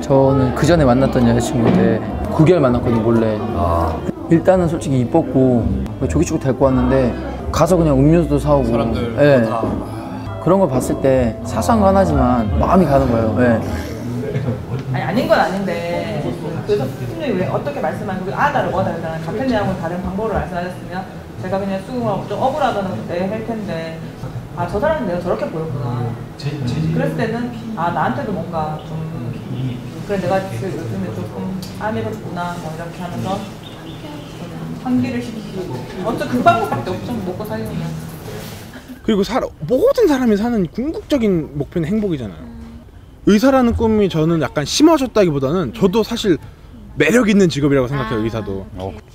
[SPEAKER 17] 저는 그 전에 만났던 여자친구인데 9개월 만났거든요, 몰래. 일단은 솔직히 이뻤고 조기축구 데리고 왔는데
[SPEAKER 21] 가서 그냥 음료수도 사오고
[SPEAKER 2] 사람들
[SPEAKER 21] 예.
[SPEAKER 2] 다
[SPEAKER 21] 그런 걸 봤을 때 사소한 거 하나지만 마음이 가는 거예요. 예.
[SPEAKER 9] 아니 아닌 건 아닌데 그래서 팀장이 왜 어떻게 말씀하시고 다르고 같은 내용을 다른 방법으로 말씀하셨으면 제가 그냥 수긍하고 좀 억울하다는 그때 할 텐데 아 저 사람은 내가 저렇게 보였구나. 그랬을 때는 아 나한테도 뭔가 좀 그래 내가 요즘에 조금 안일했구나 뭐 이렇게 하면서 환기를 시키고 어쩌 그 방법밖에 없죠. 먹고 살려면.
[SPEAKER 16] 그리고 모든 사람이 사는 궁극적인 목표는 행복이잖아요. 의사라는 꿈이 저는 약간 심어졌다기보다는 저도 사실 매력 있는 직업이라고 생각해요. 의사도.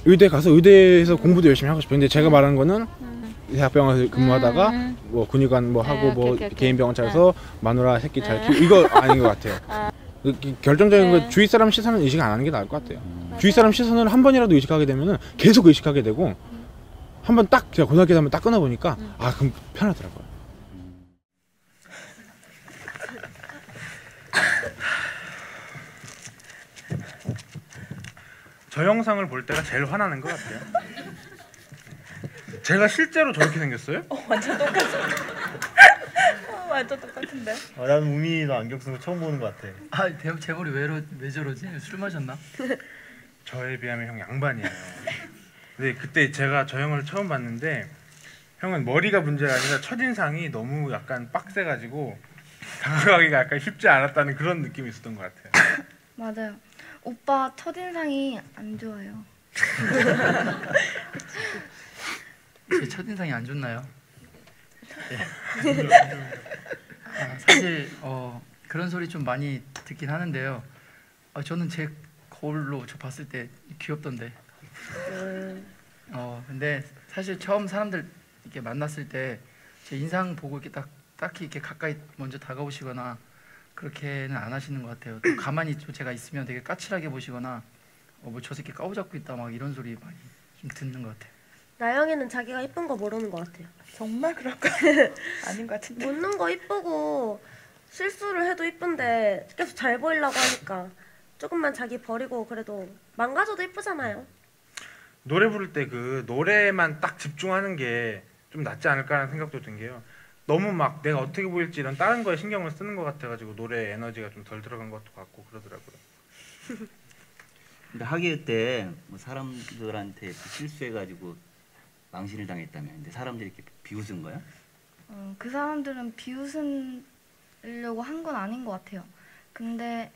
[SPEAKER 16] 의대 가서 의대에서 공부도 열심히 하고 싶어요. 근데 제가 말하는 거는 대학병원에서 근무하다가 뭐 근육관 뭐 하고 뭐 개인 병원 차려서 마누라 새끼 잘 키우고 이거 아닌 것 같아요. 결정적인 거 주위 사람 시선은 의식 안 하는 게 나을 것 같아요. 주위 사람 시선을 한 번이라도 의식하게 되면은 계속 의식하게 되고 한 번 딱 제가 고등학교 때 한번 딱 끊어보니까 아 그럼 편하더라고요. 저 영상을 볼 때가 제일 화나는 것 같아요. 제가 실제로 저렇게 생겼어요?
[SPEAKER 9] 완전 똑같아. 완전 똑같은데.
[SPEAKER 3] 나는 우민이 너 안경 쓴 거 처음 보는 것 같아.
[SPEAKER 17] 아, 제 머리 왜 저러지? 술 마셨나?
[SPEAKER 16] 저에 비하면 형 양반이에요. 근데 그때 제가 저 형을 처음 봤는데 형은 머리가 문제가 아니라 첫인상이 너무 약간 빡세가지고 다가가기가 약간 쉽지 않았다는 그런 느낌이 있었던 것 같아요.
[SPEAKER 15] 맞아요. 오빠 첫인상이 안 좋아요.
[SPEAKER 17] 제 첫인상이 안 좋나요? 사실 그런 소리 좀 많이 듣긴 하는데요. 저는 제 거울로 저 봤을 때 귀엽던데. 근데 사실 처음 사람들 이렇게 만났을 때 제 인상 보고 이렇게 딱히 이렇게 가까이 먼저 다가오시거나 그렇게는 안 하시는 것 같아요. 또 가만히 제가 있으면 되게 까칠하게 보시거나 뭐 저 새끼 까부잡고 있다 막 이런 소리 많이 좀 듣는 것 같아요.
[SPEAKER 18] 나영이는 자기가 이쁜 거 모르는 것 같아요.
[SPEAKER 9] 정말 그럴까? 아닌 것 같은데.
[SPEAKER 18] 묻는 거 이쁘고 실수를 해도 이쁜데 계속 잘 보이려고 하니까 조금만 자기 버리고 그래도 망가져도 이쁘잖아요.
[SPEAKER 16] 노래 부를 때 그 노래만 딱 집중하는 게 좀 낫지 않을까라는 생각도 든 게요. 너무 막 내가 어떻게 보일지 이런 다른 거에 신경을 쓰는 것 같아가지고 노래에 에너지가 좀 덜 들어간 것도 같고 그러더라고요.
[SPEAKER 19] 근데 학예 때 뭐 사람들한테 실수해가지고 망신을 당했다며. 근데 사람들이 이렇게 비웃은 거야?
[SPEAKER 15] 그 사람들은 비웃으려고 한 건 아닌 것 같아요. 근데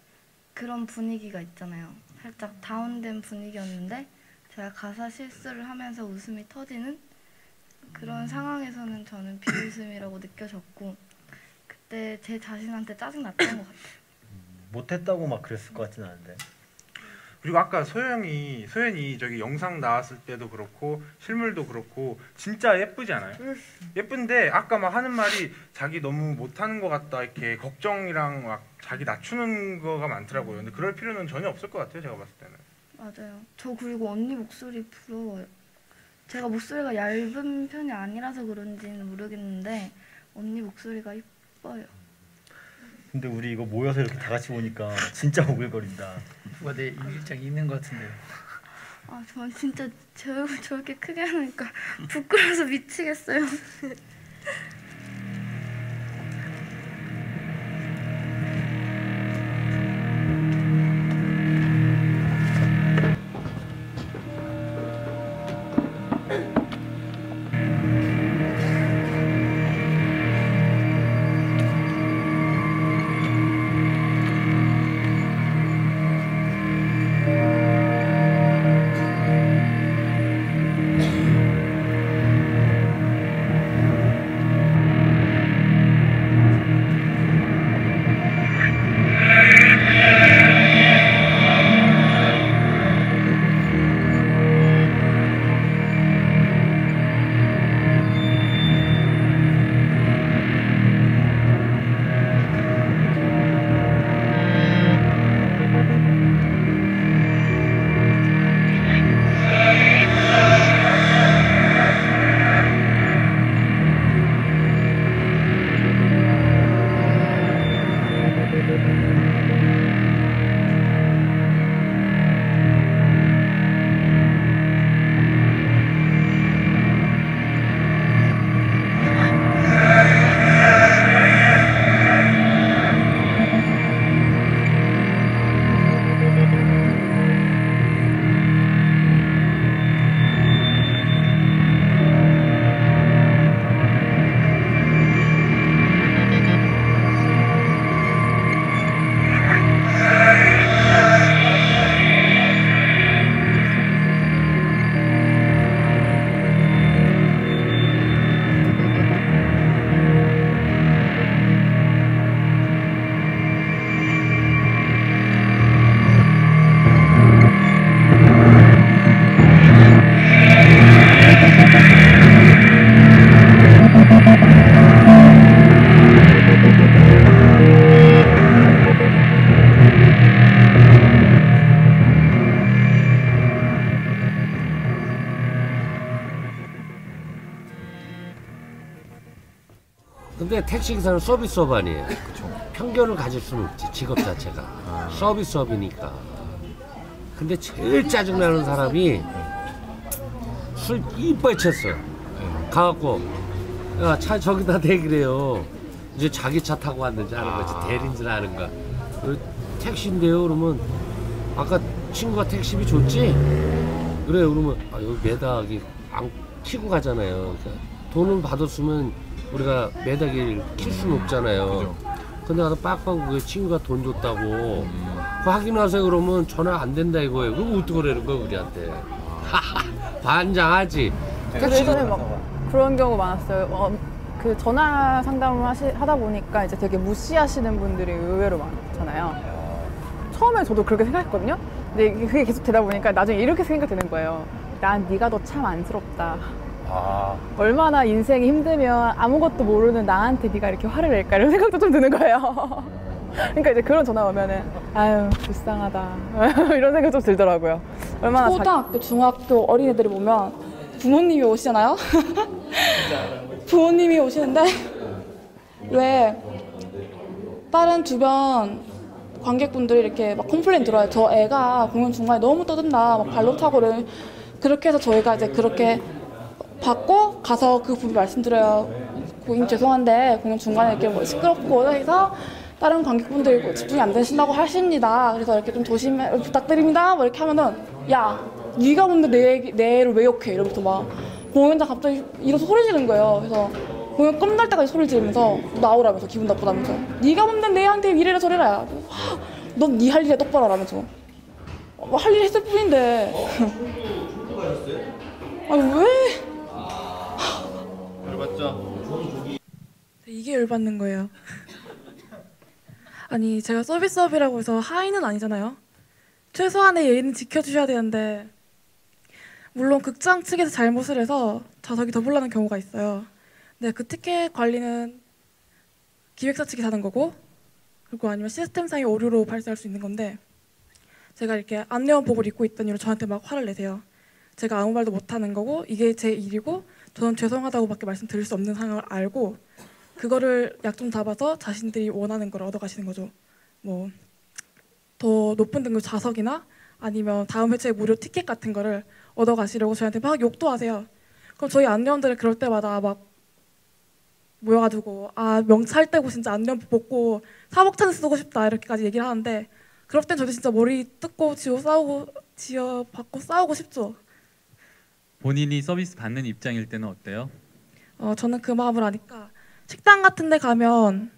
[SPEAKER 15] 그런 분위기가 있잖아요. 살짝 다운된 분위기였는데 제가 가사 실수를 하면서 웃음이 터지는 그런 상황에서는 저는 비웃음이라고 느껴졌고 그때 제 자신한테 짜증났던 것 같아요.
[SPEAKER 3] 못했다고 막 그랬을 것 같진 않은데.
[SPEAKER 16] 그리고 아까 소연이 저기 영상 나왔을 때도 그렇고 실물도 그렇고 진짜 예쁘지 않아요? 예쁜데 아까 막 하는 말이 자기 너무 못하는 것 같다 이렇게 걱정이랑 막 자기 낮추는 거가 많더라고요. 근데 그럴 필요는 전혀 없을 것 같아요. 제가 봤을 때는.
[SPEAKER 15] 맞아요. 저 그리고 언니 목소리 부러워요. 제가 목소리가 얇은 편이 아니라서 그런지는 모르겠는데 언니 목소리가 이뻐요.
[SPEAKER 3] 근데 우리 이거 모여서 이렇게 다 같이 보니까 진짜 오글거린다.
[SPEAKER 17] 누가 내 일기장 있는 것 같은데요.
[SPEAKER 15] 전 진짜 제 얼굴 저렇게 크게 하니까 부끄러워서 미치겠어요.
[SPEAKER 10] 근데 택시기사는 서비스업 아니에요. 편견을 가질 수는 없지, 직업 자체가. 서비스업이니까. 근데 제일 짜증나는 사람이 술 이빨 쳤어요. 가갖고 야, 차 저기다 대기래요. 이제 자기 차 타고 왔는지 하는 거지, 대리인지 하는 거. 택시인데요. 그러면 아까 친구가 택시비 줬지? 그래. 그러면 여기 매닥이 안 키고 가잖아요. 그러니까 돈을 받았으면 우리가 매닥이 킬 수는 없잖아요. 근데 가서 빡빡 왜 친구가 돈 줬다고 확인하세요. 그러면 전화 안 된다 이거예요. 그럼 어떡하라는 거야 우리한테. 반장하지.
[SPEAKER 12] 예전에 막 그런 경우 많았어요. 그 전화 상담을 하다 보니까 이제 되게 무시하시는 분들이 의외로 많잖아요. 처음에 저도 그렇게 생각했거든요. 근데 그게 계속 되다 보니까 나중에 이렇게 생각되는 거예요. 난 네가 더 참 안쓰럽다. 얼마나 인생이 힘들면 아무것도 모르는 나한테 네가 이렇게 화를 낼까 이런 생각도 좀 드는 거예요. 그러니까 이제 그런 전화 오면은 아유 불쌍하다 이런 생각 좀 들더라고요. 얼마나
[SPEAKER 1] 초등학교, 중학교 어린애들이 보면 부모님이 오시잖아요. 부모님이 오시는데 왜 다른 주변 관객분들이 이렇게 막 컴플레인 들어요. 저 애가 공연 중간에 너무 떠든다, 막 발로 타고를. 그렇게 해서 저희가 이제 그렇게 받고 가서 그 부분 말씀드려요. 고객님 죄송한데 공연 중간에 이렇게 뭐 시끄럽고 해서 다른 관객분들이 집중이 안 되신다고 하십니다. 그래서 이렇게 좀 조심해 부탁드립니다. 뭐 이렇게 하면은 야 네가 뭔데 내 애를 왜 욕해 이러면서 막 공연장 갑자기 일어서 소리 지르는 거예요. 그래서 공연 끝날 때까지 소리 지르면서 나오라면서 기분 나쁘다면서 네가 뭔데 내 애한테 이래라 저래라. 넌 네 할 일에 똑바로 하라면서 할 일 했을 뿐인데 아니 왜?
[SPEAKER 4] 열받죠?
[SPEAKER 1] 이게 열받는 거예요. 아니 제가 서비스업이라고 해서 하인은 아니잖아요. 최소한의 예의는 지켜주셔야 되는데 물론 극장 측에서 잘못을 해서 좌석이 더 불나는 경우가 있어요. 근데 그 티켓 관리는 기획사 측이 하는 거고 그리고 아니면 시스템상의 오류로 발생할 수 있는 건데 제가 이렇게 안내원복을 입고 있던 이유로 저한테 막 화를 내세요. 제가 아무 말도 못하는 거고 이게 제 일이고 저는 죄송하다고밖에 말씀드릴 수 없는 상황을 알고 그거를 약점 잡아서 자신들이 원하는 걸 얻어가시는 거죠. 뭐 더 높은 등급 좌석이나 아니면 다음 회차의 무료 티켓 같은 거를 얻어가시려고 저희한테 막 욕도 하세요. 그럼 저희 안내원들은 그럴 때마다 막 모여가지고 명찰 떼고 진짜 안내원복 벗고 사복찬 쓰고 싶다 이렇게까지 얘기를 하는데 그럴 땐 저도 진짜 머리 뜯고 지어 받고 싸우고 싶죠.
[SPEAKER 14] 본인이 서비스 받는 입장일 때는 어때요?
[SPEAKER 1] 저는 그 마음을 아니까 식당 같은 데 가면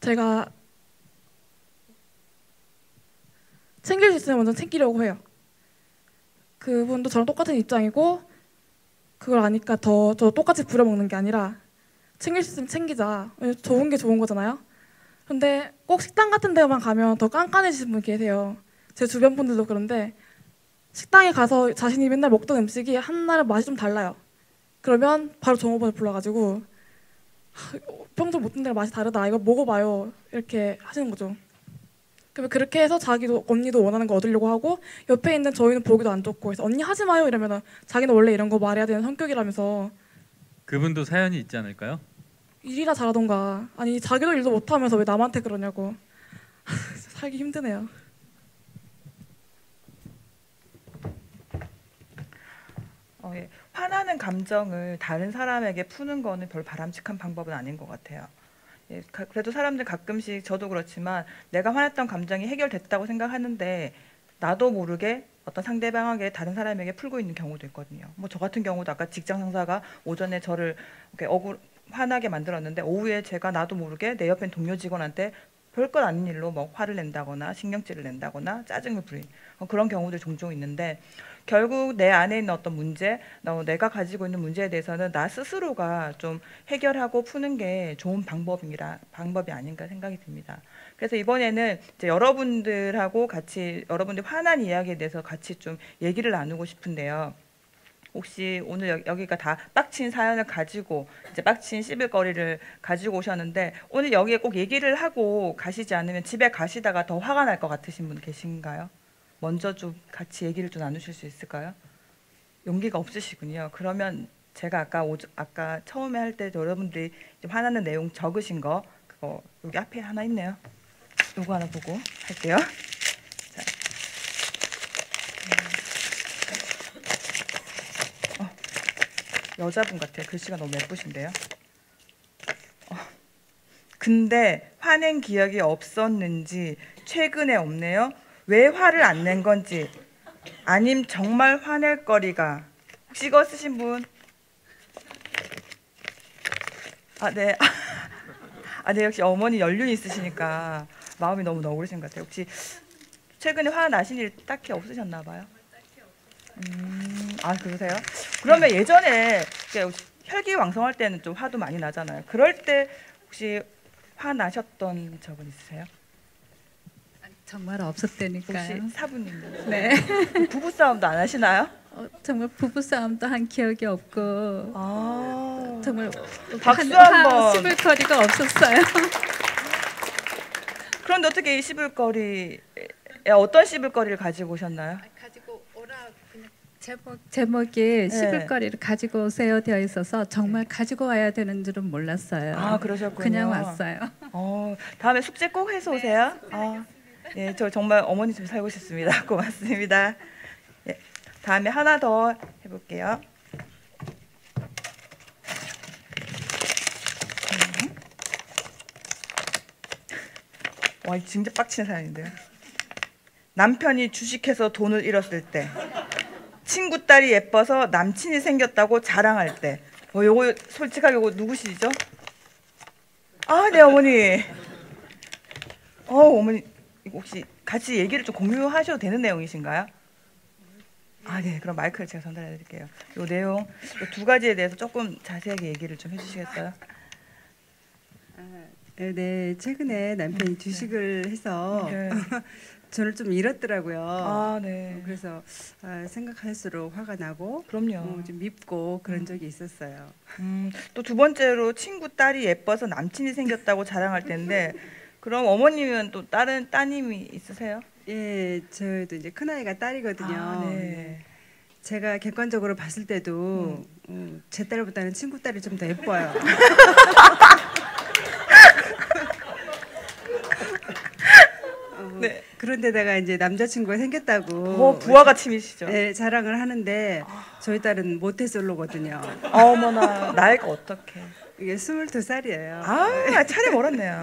[SPEAKER 1] 제가 챙길 수 있으면 먼저 챙기려고 해요. 그분도 저랑 똑같은 입장이고 그걸 아니까 저 똑같이 부려먹는 게 아니라 챙길 수 있으면 챙기자. 좋은 게 좋은 거잖아요. 근데 꼭 식당 같은 데만 가면 더 깐깐해지신 분 계세요. 제 주변 분들도 그런데 식당에 가서 자신이 맨날 먹던 음식이 한날은 맛이 좀 달라요. 그러면 바로 종업원을 불러가지고 평소 먹던 데랑 맛이 다르다. 이거 먹어봐요. 이렇게 하시는 거죠. 그러면 그렇게 해서 자기도 언니도 원하는 거 얻으려고 하고 옆에 있는 저희는 보기도 안 좋고 그래서 언니 하지 마요 이러면은 자기는 원래 이런 거 말해야 되는 성격이라면서
[SPEAKER 14] 그분도 사연이 있지 않을까요?
[SPEAKER 1] 일이나 잘하던가 아니 자기도 일도 못하면서 왜 남한테 그러냐고. 살기 힘드네요.
[SPEAKER 9] 예. 화나는 감정을 다른 사람에게 푸는 거는 별 바람직한 방법은 아닌 것 같아요. 예, 그래도 사람들 가끔씩 저도 그렇지만 내가 화냈던 감정이 해결됐다고 생각하는데 나도 모르게 어떤 상대방에게 다른 사람에게 풀고 있는 경우도 있거든요. 뭐 저 같은 경우도 아까 직장 상사가 오전에 저를 이렇게 화나게 만들었는데 오후에 제가 나도 모르게 내 옆에 동료 직원한테 별것 아닌 일로 뭐 화를 낸다거나 신경질을 낸다거나 짜증을 부리는 그런 경우도 종종 있는데 결국 내 안에 있는 어떤 문제, 내가 가지고 있는 문제에 대해서는 나 스스로가 좀 해결하고 푸는 게 좋은 방법이 아닌가 생각이 듭니다. 그래서 이번에는 이제 여러분들하고 같이 여러분들 화난 이야기에 대해서 같이 좀 얘기를 나누고 싶은데요. 혹시 오늘 여기가 다 빡친 사연을 가지고 이제 빡친 씹을거리를 가지고 오셨는데 오늘 여기에 꼭 얘기를 하고 가시지 않으면 집에 가시다가 더 화가 날 것 같으신 분 계신가요? 먼저 좀 같이 얘기를 좀 나누실 수 있을까요? 용기가 없으시군요. 그러면 제가 아까 처음에 할 때 여러분들이 좀 화나는 내용 적으신 거 그거 여기 앞에 하나 있네요. 요거 하나 보고 할게요. 자. 여자분 같아요. 글씨가 너무 예쁘신데요. 근데 화낸 기억이 없었는지 최근에 없네요. 왜 화를 안 낸 건지 아님 정말 화낼 거리가 혹시 이거 쓰신 분? 네. 네, 역시 어머니 연륜이 있으시니까 마음이 너무 너그러신 것 같아요. 혹시 최근에 화 나신 일 딱히 없으셨나 봐요? 그러세요? 그러면 예전에 혈기왕성할 때는 좀 화도 많이 나잖아요. 그럴 때 혹시 화 나셨던 적은 있으세요?
[SPEAKER 7] 정말 없었다니까요.
[SPEAKER 9] 혹시 사부님?
[SPEAKER 7] 네.
[SPEAKER 9] 부부 싸움도 안 하시나요?
[SPEAKER 7] 정말 부부 싸움도 한 기억이 없고 정말
[SPEAKER 9] 박수 한번.
[SPEAKER 7] 씹을 거리가 없었어요.
[SPEAKER 9] 그런데 어떻게 이 씹을거리 어떤 씹을거리를 가지고 오셨나요?
[SPEAKER 7] 가지고 오라 그냥 제목이 씹을거리를 가지고 오세요 되어 있어서 정말 가지고 와야 되는 줄은 몰랐어요.
[SPEAKER 9] 그러셨군요.
[SPEAKER 7] 그냥 왔어요.
[SPEAKER 9] 다음에 숙제 꼭 해서 오세요. 네, 저 정말 어머니 좀 살고 싶습니다. 고맙습니다. 네, 다음에 하나 더 해볼게요. 와, 진짜 빡치는 사연인데요. 남편이 주식해서 돈을 잃었을 때, 친구 딸이 예뻐서 남친이 생겼다고 자랑할 때. 요거 솔직하게 요거 누구시죠? 네, 어머니. 어머니 이거 혹시 같이 얘기를 좀 공유하셔도 되는 내용이신가요? 네, 그럼 마이크를 제가 전달해 드릴게요. 요 내용, 요 두 가지에 대해서 조금 자세하게 얘기를 좀 해주시겠어요?
[SPEAKER 22] 네, 최근에 남편이 주식을 해서 저를 좀 잃었더라고요.
[SPEAKER 9] 네.
[SPEAKER 22] 그래서 생각할수록 화가 나고,
[SPEAKER 9] 그럼요.
[SPEAKER 22] 좀 밉고 그런 적이 있었어요.
[SPEAKER 9] 또 두 번째로 친구 딸이 예뻐서 남친이 생겼다고 자랑할 텐데, 그럼 어머님은 또 다른 따님이 있으세요?
[SPEAKER 22] 예, 저도 이제 큰 아이가 딸이거든요.
[SPEAKER 9] 네.
[SPEAKER 22] 제가 객관적으로 봤을 때도 제 딸보다는 친구 딸이 좀 더 예뻐요.
[SPEAKER 9] 네.
[SPEAKER 22] 그런데다가 이제 남자친구가 생겼다고
[SPEAKER 9] 부하가 침이시죠?
[SPEAKER 22] 네, 자랑을 하는데 저희 딸은 모태솔로거든요.
[SPEAKER 9] 어머나, 나이가 어떻게?
[SPEAKER 22] 이게 22살이에요.
[SPEAKER 9] 차례 멀었네요.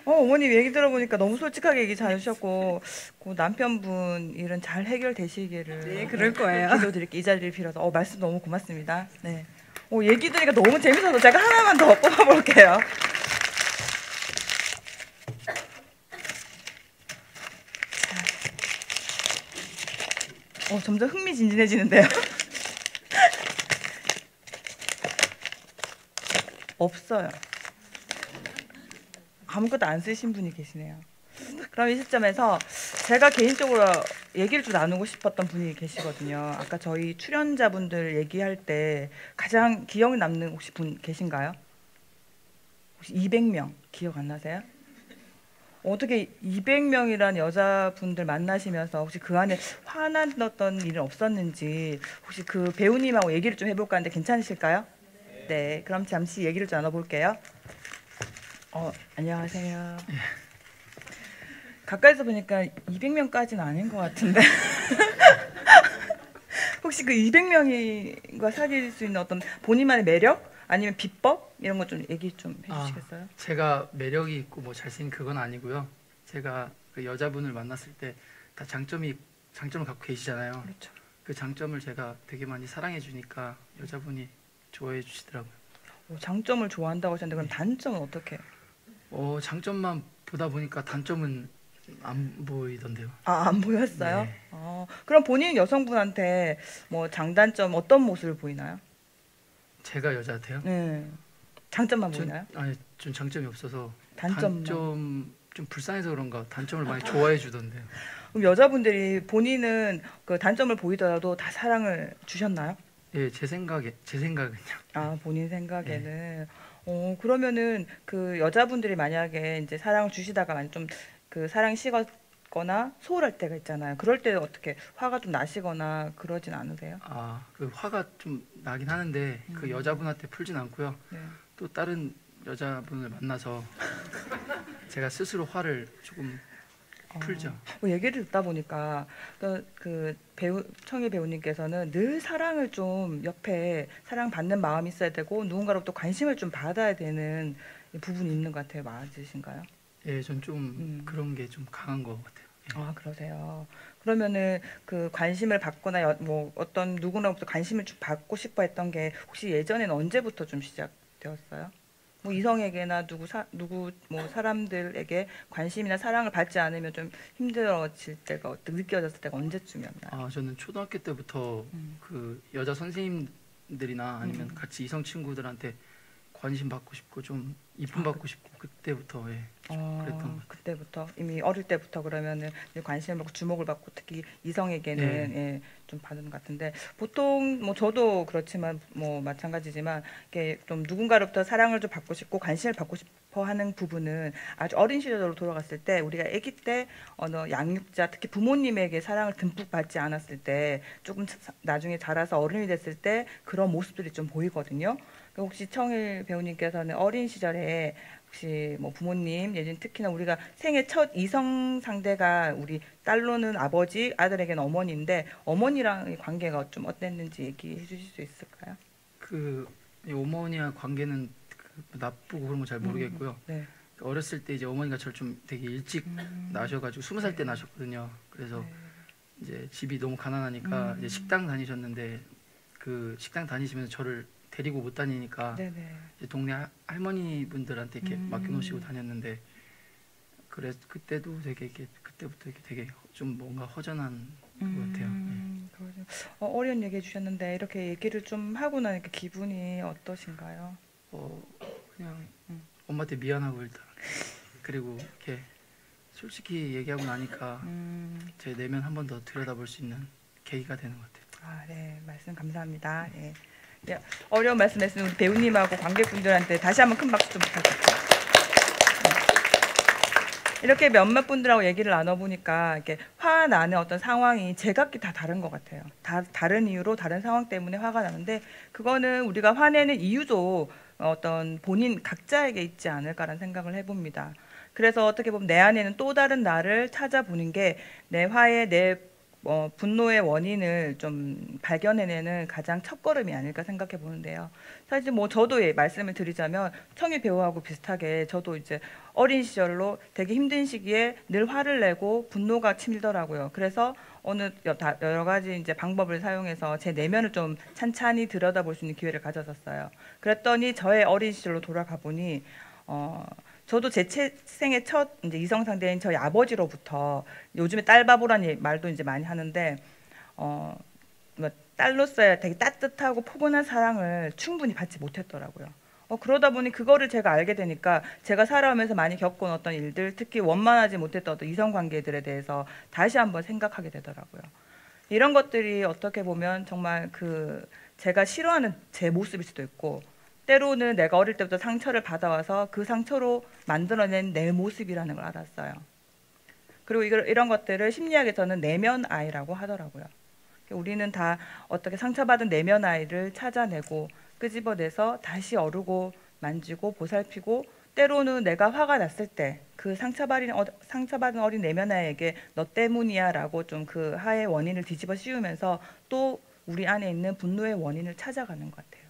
[SPEAKER 9] 어머니 얘기 들어보니까 너무 솔직하게 얘기 잘 해주셨고, 그 남편분 일은 잘 해결되시기를.
[SPEAKER 22] 네, 그럴 거예요.
[SPEAKER 9] 기도드릴게요. 이 자리를 빌어서. 말씀 너무 고맙습니다. 네. 얘기 들으니까 너무 재밌어서 제가 하나만 더 뽑아볼게요. 점점 흥미진진해지는데요. 없어요. 아무것도 안 쓰신 분이 계시네요. 그럼 이 시점에서 제가 개인적으로 얘기를 좀 나누고 싶었던 분이 계시거든요. 아까 저희 출연자분들 얘기할 때 가장 기억에 남는 혹시 분 계신가요? 혹시 200명 기억 안 나세요? 어떻게 200명이란 여자분들 만나시면서 혹시 그 안에 화났던 일은 없었는지 혹시 그 배우님하고 얘기를 좀 해볼까 하는데 괜찮으실까요? 네, 그럼 잠시 얘기를 좀 나눠볼게요. 안녕하세요. 가까이서 보니까 200명까지는 아닌 것 같은데 혹시 그 200명과 사귈 수 있는 어떤 본인만의 매력? 아니면 비법? 이런 거 좀 얘기 좀 해주시겠어요?
[SPEAKER 17] 제가 매력이 있고 뭐 잘생긴 그건 아니고요. 제가 그 여자분을 만났을 때 다 장점을 갖고 계시잖아요.
[SPEAKER 9] 그렇죠.
[SPEAKER 17] 그 장점을 제가 되게 많이 사랑해 주니까 여자분이 좋아해 주시더라고요.
[SPEAKER 9] 장점을 좋아한다고 하셨는데 그럼 단점은 어떻게?
[SPEAKER 17] 장점만 보다 보니까 단점은 안 보이던데요.
[SPEAKER 9] 안 보였어요?
[SPEAKER 17] 네.
[SPEAKER 9] 그럼 본인 여성분한테 뭐 장단점 어떤 모습을 보이나요?
[SPEAKER 17] 제가 여자한테요?
[SPEAKER 9] 네. 장점만 보이나요?
[SPEAKER 17] 아니, 좀 장점이 없어서
[SPEAKER 9] 단점
[SPEAKER 17] 좀 불쌍해서 그런가 단점을 많이 좋아해 주던데요.
[SPEAKER 9] 그럼 여자분들이 본인은 그 단점을 보이더라도 다 사랑을 주셨나요?
[SPEAKER 17] 예, 제 생각은요.
[SPEAKER 9] 본인 생각에는. 그러면은 그 여자분들이 만약에 이제 사랑을 주시다가 좀 그 사랑이 식어 받거나 소홀할 때가 있잖아요. 그럴 때 어떻게 화가 좀 나시거나 그러진 않으세요?
[SPEAKER 17] 아, 그 화가 좀 나긴 하는데 그 여자분한테 풀진 않고요.
[SPEAKER 9] 네.
[SPEAKER 17] 또 다른 여자분을 만나서 제가 스스로 화를 조금 풀죠.
[SPEAKER 9] 뭐 얘기를 듣다 보니까 그 배우 청희 배우님께서는 늘 사랑을 좀 옆에 사랑받는 마음이 있어야 되고 누군가로부터 관심을 좀 받아야 되는 부분이 있는 것 같아요. 맞으신가요?
[SPEAKER 17] 예, 전 좀 그런 게 좀 강한 것 같아요.
[SPEAKER 9] 아, 그러세요. 그러면은 그 관심을 받거나 뭐 어떤 누구나부터 관심을 좀 받고 싶어 했던 게 혹시 예전에는 언제부터 좀 시작되었어요? 뭐 이성에게나 누구 뭐 사람들에게 관심이나 사랑을 받지 않으면 좀 힘들어질 때가 느껴졌을 때가 언제쯤이었나요?
[SPEAKER 17] 아, 저는 초등학교 때부터 그 여자 선생님들이나 아니면 같이 이성 친구들한테 관심 받고 싶고 좀 이쁨 받고 싶고 그때부터 그랬던 것 같아요.
[SPEAKER 9] 그때부터 이미 어릴 때부터 그러면은 관심을 받고 주목을 받고 특히 이성에게는 좀 받는 것 같은데 보통 뭐 저도 그렇지만 뭐 마찬가지지만 이게 좀 누군가로부터 사랑을 좀 받고 싶고 관심을 받고 싶어 하는 부분은 아주 어린 시절로 돌아갔을 때 우리가 아기 때 어느 양육자 특히 부모님에게 사랑을 듬뿍 받지 않았을 때 조금 나중에 자라서 어른이 됐을 때 그런 모습들이 좀 보이거든요. 혹시 청일 배우님께서는 어린 시절에 혹시 뭐 부모님 예전 특히나 우리가 생애 첫 이성 상대가 우리 딸로는 아버지, 아들에게는 어머니인데 어머니랑의 관계가 좀 어땠는지 얘기해 주실 수 있을까요?
[SPEAKER 17] 그 어머니와 관계는 나쁘고 그런 거 잘 모르겠고요.
[SPEAKER 9] 네.
[SPEAKER 17] 어렸을 때 이제 어머니가 저를 좀 되게 일찍 나셔가지고 20살 때 나셨거든요. 그래서 이제 집이 너무 가난하니까 이제 식당 다니셨는데 그 식당 다니시면서 저를 데리고 못 다니니까 이제 동네 할머니 분들한테 이렇게 맡겨놓으시고 다녔는데 그래 그때도 되게 그때부터 되게 좀 뭔가 허전한 것 같아요.
[SPEAKER 9] 어려운 얘기 해주셨는데 이렇게 얘기를 좀 하고 나니까 기분이 어떠신가요?
[SPEAKER 17] 그냥 엄마한테 미안하고 일단 그리고 이렇게 솔직히 얘기하고 나니까 제 내면 한 번 더 들여다볼 수 있는 계기가 되는 것 같아요.
[SPEAKER 9] 아, 네, 말씀 감사합니다. 네. 네, 어려운 말씀했으면 우리 배우님하고 관객분들한테 다시 한번 큰 박수 좀 부탁드립니다. 이렇게 몇몇 분들하고 얘기를 나눠보니까 이렇게 화나는 어떤 상황이 제각기 다 다른 것 같아요. 다른 이유로 다른 상황 때문에 화가 나는데 그거는 우리가 화내는 이유도 어떤 본인 각자에게 있지 않을까라는 생각을 해봅니다. 그래서 어떻게 보면 내 안에는 또 다른 나를 찾아보는 게 내 화에 내 분노의 원인을 좀 발견해내는 가장 첫걸음이 아닐까 생각해 보는데요. 사실 뭐 저도 말씀을 드리자면 청희 배우하고 비슷하게 저도 이제 어린 시절로 되게 힘든 시기에 늘 화를 내고 분노가 치밀더라고요. 그래서 어느 여러 가지 이제 방법을 사용해서 제 내면을 좀 찬찬히 들여다볼 수 있는 기회를 가졌었어요. 그랬더니 저의 어린 시절로 돌아가 보니 저도 제 생애 첫 이제 이성 상대인 저희 아버지로부터 요즘에 딸바보라는 말도 이제 많이 하는데 뭐 딸로서의 되게 따뜻하고 포근한 사랑을 충분히 받지 못했더라고요. 그러다 보니 그거를 제가 알게 되니까 제가 살아오면서 많이 겪은 어떤 일들, 특히 원만하지 못했던 어떤 이성 관계들에 대해서 다시 한번 생각하게 되더라고요. 이런 것들이 어떻게 보면 정말 그 제가 싫어하는 제 모습일 수도 있고 때로는 내가 어릴 때부터 상처를 받아와서 그 상처로 만들어낸 내 모습이라는 걸 알았어요. 그리고 이런 것들을 심리학에서는 내면 아이라고 하더라고요. 우리는 다 어떻게 상처받은 내면 아이를 찾아내고 끄집어내서 다시 어루고 만지고 보살피고 때로는 내가 화가 났을 때 그 상처받은 어린 내면 아이에게 너 때문이야 라고 좀 그 화의 원인을 뒤집어 씌우면서 또 우리 안에 있는 분노의 원인을 찾아가는 것 같아요.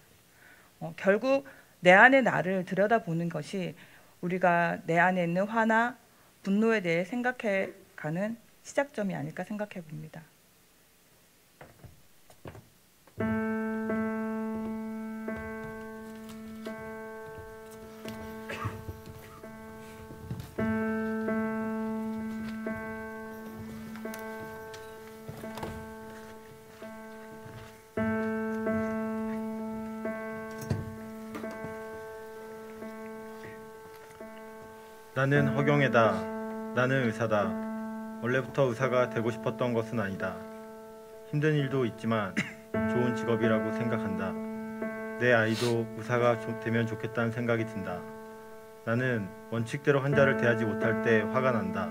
[SPEAKER 9] 결국 내 안의 나를 들여다보는 것이 우리가 내 안에 있는 화나 분노에 대해 생각해가는 시작점이 아닐까 생각해 봅니다.
[SPEAKER 3] 나는 허경애다. 나는 의사다. 원래부터 의사가 되고 싶었던 것은 아니다. 힘든 일도 있지만 좋은 직업이라고 생각한다. 내 아이도 의사가 되면 좋겠다는 생각이 든다. 나는 원칙대로 환자를 대하지 못할 때 화가 난다.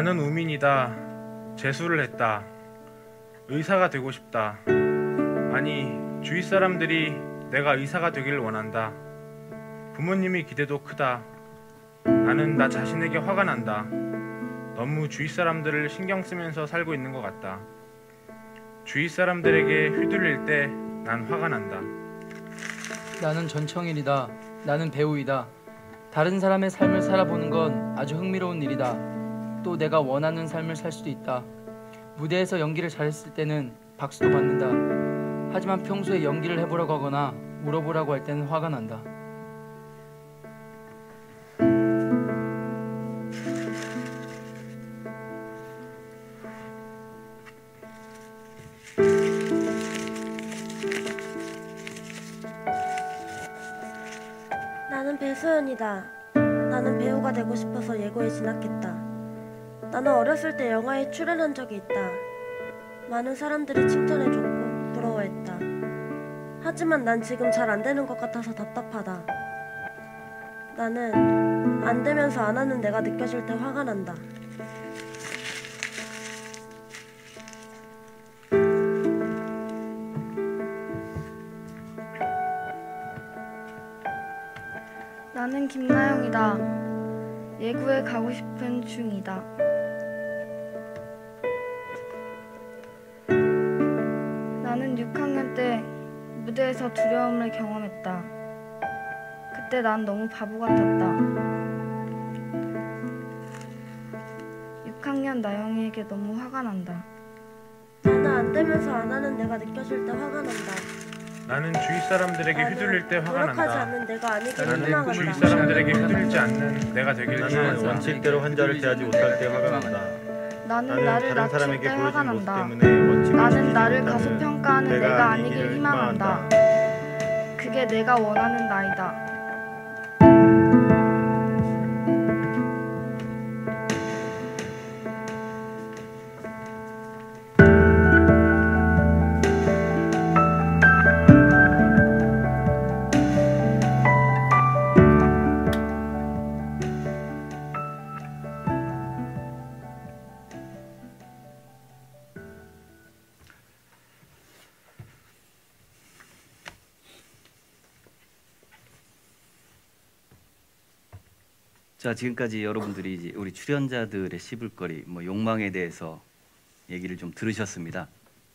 [SPEAKER 16] 나는 우민이다. 재수를 했다. 의사가 되고 싶다. 아니, 주위 사람들이 내가 의사가 되길 원한다. 부모님이 기대도 크다. 나는 나 자신에게 화가 난다. 너무 주위 사람들을 신경 쓰면서 살고 있는 것 같다. 주위 사람들에게 휘둘릴 때 난 화가 난다.
[SPEAKER 17] 나는 전청일이다. 나는 배우이다. 다른 사람의 삶을 살아보는 건 아주 흥미로운 일이다. 또 내가 원하는 삶을 살 수도 있다. 무대에서 연기를 잘했을 때는 박수도 받는다. 하지만 평소에 연기를 해보라고 하거나 울어보라고 할 때는 화가 난다.
[SPEAKER 18] 나는 배소연이다. 나는 배우가 되고 싶어서 예고에 진학했다. 나는 어렸을 때 영화에 출연한 적이 있다. 많은 사람들이 칭찬해줬고 부러워했다. 하지만 난 지금 잘 안 되는 것 같아서 답답하다. 나는 안 되면서 안 하는 내가 느껴질 때 화가 난다. 나는 김나영이다. 예구에 가고 싶은 중이다. 나는 6학년 때 무대에서 두려움을 경험했다. 그때 난 너무 바보 같았다. 6학년 나영이에게 너무 화가 난다. 나는 안 되면서 안 하는 내가 느껴질 때 화가 난다.
[SPEAKER 16] 나는 주위 사람들에게 휘둘릴 때 화가
[SPEAKER 18] 노력하지
[SPEAKER 16] 난다.
[SPEAKER 18] 않는 내가 아니기를
[SPEAKER 16] 나는
[SPEAKER 18] 희망한다.
[SPEAKER 16] 주위 사람들에게 휘둘리지 않는 내가 되길
[SPEAKER 3] 나는
[SPEAKER 16] 희망한다.
[SPEAKER 3] 원칙대로 환자를 대하지 못할 때 화가 난다.
[SPEAKER 18] 나는 나를
[SPEAKER 3] 다른
[SPEAKER 18] 낮출
[SPEAKER 3] 사람에게
[SPEAKER 18] 때 화가
[SPEAKER 3] 보여준 모습
[SPEAKER 18] 난다.
[SPEAKER 3] 때문에 원칙을
[SPEAKER 18] 나는
[SPEAKER 3] 지키지
[SPEAKER 18] 나를
[SPEAKER 3] 못하는
[SPEAKER 18] 가소평가하는 내가 아니길 희망한다. 그게 내가 원하는 나이다.
[SPEAKER 19] 자, 지금까지 여러분들이 이제 우리 출연자들의 씹을거리, 뭐 욕망에 대해서 얘기를 좀 들으셨습니다.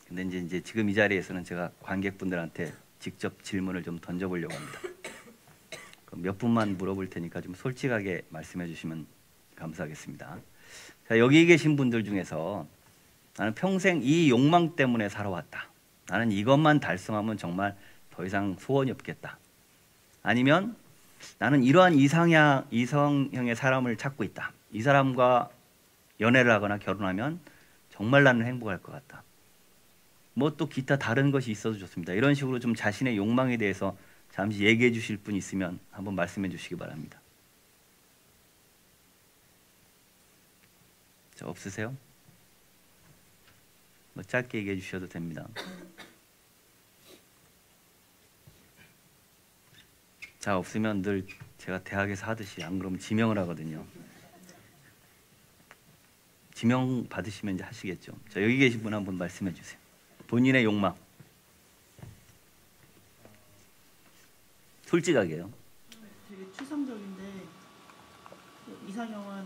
[SPEAKER 19] 근데 이제 지금 이 자리에서는 제가 관객분들한테 직접 질문을 좀 던져보려고 합니다. 몇 분만 물어볼 테니까 좀 솔직하게 말씀해 주시면 감사하겠습니다. 자, 여기 계신 분들 중에서 나는 평생 이 욕망 때문에 살아왔다. 나는 이것만 달성하면 정말 더 이상 소원이 없겠다. 아니면 나는 이러한 이성형의 사람을 찾고 있다. 이 사람과 연애를 하거나 결혼하면 정말 나는 행복할 것 같다. 뭐 또 기타 다른 것이 있어도 좋습니다. 이런 식으로 좀 자신의 욕망에 대해서 잠시 얘기해 주실 분 있으면 한번 말씀해 주시기 바랍니다. 자, 없으세요? 뭐 짧게 얘기해 주셔도 됩니다. 자, 없으면 늘 제가 대학에서 하듯이 안 그러면 지명을 하거든요. 지명 받으시면 이제 하시겠죠. 자, 여기 계신 분 한번 말씀해 주세요. 본인의 욕망. 솔직하게요.
[SPEAKER 11] 되게 추상적인데 이상형은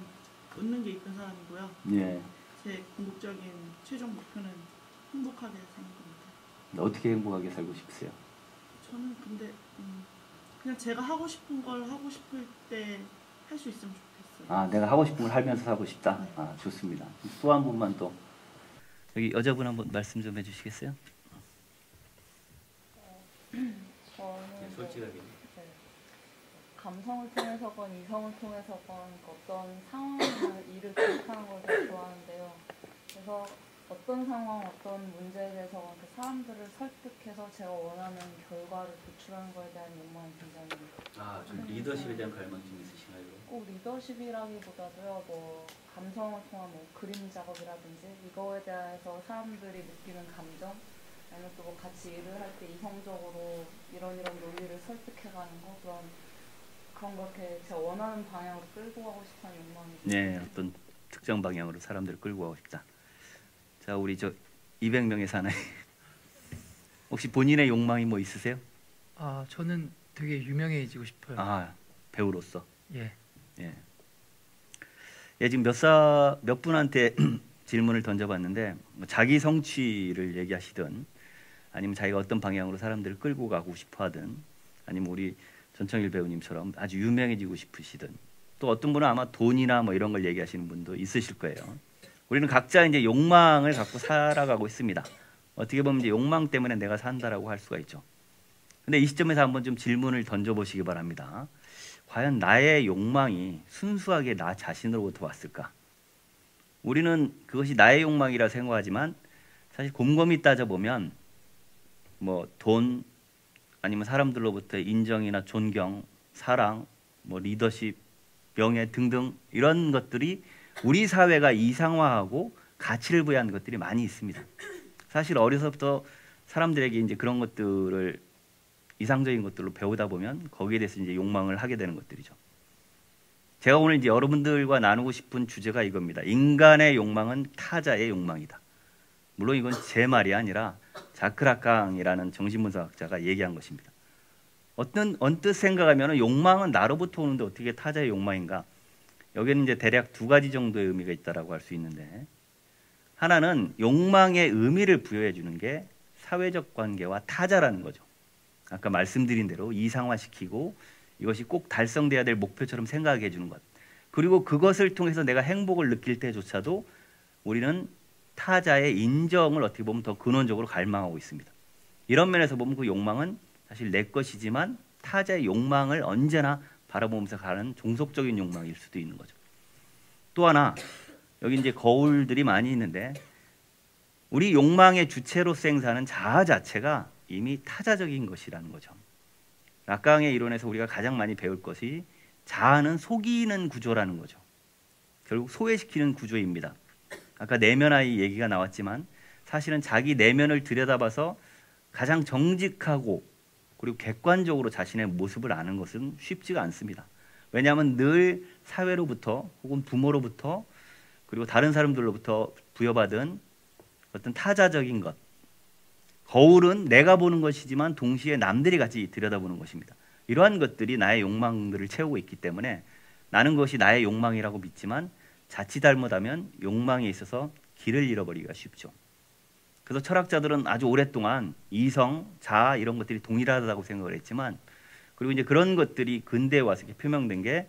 [SPEAKER 11] 웃는 게 이쁜 사람이고요.
[SPEAKER 19] 예.
[SPEAKER 11] 제 궁극적인 최종 목표는 행복하게 사는 겁니다.
[SPEAKER 19] 어떻게 행복하게 살고 싶으세요?
[SPEAKER 11] 저는 근데 그냥 제가 하고 싶은 걸 하고 싶을 때 할 수 있으면 좋겠어요.
[SPEAKER 19] 아, 내가 하고 싶은 걸 하면서 살고 싶다?
[SPEAKER 11] 네.
[SPEAKER 19] 아, 좋습니다. 또 한 분만 또. 여기 여자분 한번 말씀 좀 해주시겠어요?
[SPEAKER 13] 저는
[SPEAKER 19] 솔직하게.
[SPEAKER 13] 네, 감성을 통해서건 이성을 통해서건 어떤 상황이나 일을 기억하는 걸 되게 좋아하는데요. 그래서 어떤 상황, 어떤 문제에 대해서 그 사람들을 설득해서 제가 원하는 결과를 도출하는 거에 대한 욕망이 굉장히
[SPEAKER 19] 좀 리더십에 대한 갈망 좀 있으신가요?
[SPEAKER 13] 꼭 리더십이라기보다도요, 뭐 감성을 통한 뭐 그림 작업이라든지 이거에 대해서 사람들이 느끼는 감정, 아니면 또 뭐 같이 일을 할 때 이성적으로 이런 논리를 설득해가는 거, 그런 거 이렇게 제가 원하는 방향으로 끌고 가고 싶다는 욕망이.
[SPEAKER 19] 네, 어떤 특정 방향으로 사람들을 끌고 가고 싶다. 자, 우리 저 200명의 사나이 혹시 본인의 욕망이 뭐 있으세요?
[SPEAKER 17] 아, 저는 되게 유명해지고 싶어요.
[SPEAKER 19] 아, 배우로서.
[SPEAKER 17] 예.
[SPEAKER 19] 예. 예, 지금 몇 분한테 질문을 던져봤는데 뭐 자기 성취를 얘기하시든 아니면 자기가 어떤 방향으로 사람들을 끌고 가고 싶어하든 아니면 우리 전청일 배우님처럼 아주 유명해지고 싶으시든 또 어떤 분은 아마 돈이나 뭐 이런 걸 얘기하시는 분도 있으실 거예요. 우리는 각자 이제 욕망을 갖고 살아가고 있습니다. 어떻게 보면 이제 욕망 때문에 내가 산다라고 할 수가 있죠. 근데 이 시점에서 한번 좀 질문을 던져보시기 바랍니다. 과연 나의 욕망이 순수하게 나 자신으로부터 왔을까? 우리는 그것이 나의 욕망이라 생각하지만 사실 곰곰이 따져보면 뭐 돈 아니면 사람들로부터 인정이나 존경, 사랑, 뭐 리더십, 명예 등등 이런 것들이 우리 사회가 이상화하고 가치를 부여한 것들이 많이 있습니다. 사실 어려서부터 사람들에게 이제 그런 것들을 이상적인 것들로 배우다 보면 거기에 대해서 이제 욕망을 하게 되는 것들이죠. 제가 오늘 이제 여러분들과 나누고 싶은 주제가 이겁니다. 인간의 욕망은 타자의 욕망이다. 물론 이건 제 말이 아니라 자크 라캉이라는 정신분석학자가 얘기한 것입니다. 언뜻 생각하면 욕망은 나로부터 오는데 어떻게 타자의 욕망인가? 여기는 이제 대략 두 가지 정도의 의미가 있다라고 할 수 있는데, 하나는 욕망의 의미를 부여해 주는 게 사회적 관계와 타자라는 거죠. 아까 말씀드린 대로 이상화시키고 이것이 꼭 달성돼야 될 목표처럼 생각하게 해주는 것. 그리고 그것을 통해서 내가 행복을 느낄 때조차도 우리는 타자의 인정을 어떻게 보면 더 근원적으로 갈망하고 있습니다. 이런 면에서 보면 그 욕망은 사실 내 것이지만 타자의 욕망을 언제나 바라보면서 가는 종속적인 욕망일 수도 있는 거죠. 또 하나, 여기 이제 거울들이 많이 있는데 우리 욕망의 주체로서 행사하는 자아 자체가 이미 타자적인 것이라는 거죠. 락강의 이론에서 우리가 가장 많이 배울 것이 자아는 속이는 구조라는 거죠. 결국 소외시키는 구조입니다. 아까 내면아이 얘기가 나왔지만 사실은 자기 내면을 들여다봐서 가장 정직하고 그리고 객관적으로 자신의 모습을 아는 것은 쉽지가 않습니다. 왜냐하면 늘 사회로부터 혹은 부모로부터 그리고 다른 사람들로부터 부여받은 어떤 타자적인 것, 거울은 내가 보는 것이지만 동시에 남들이 같이 들여다보는 것입니다. 이러한 것들이 나의 욕망들을 채우고 있기 때문에 나는 그것이 나의 욕망이라고 믿지만 자칫 잘못하면 욕망에 있어서 길을 잃어버리기가 쉽죠. 그래서 철학자들은 아주 오랫동안 이성, 자아 이런 것들이 동일하다고 생각을 했지만, 그리고 이제 그런 것들이 근대에 와서 이렇게 표명된 게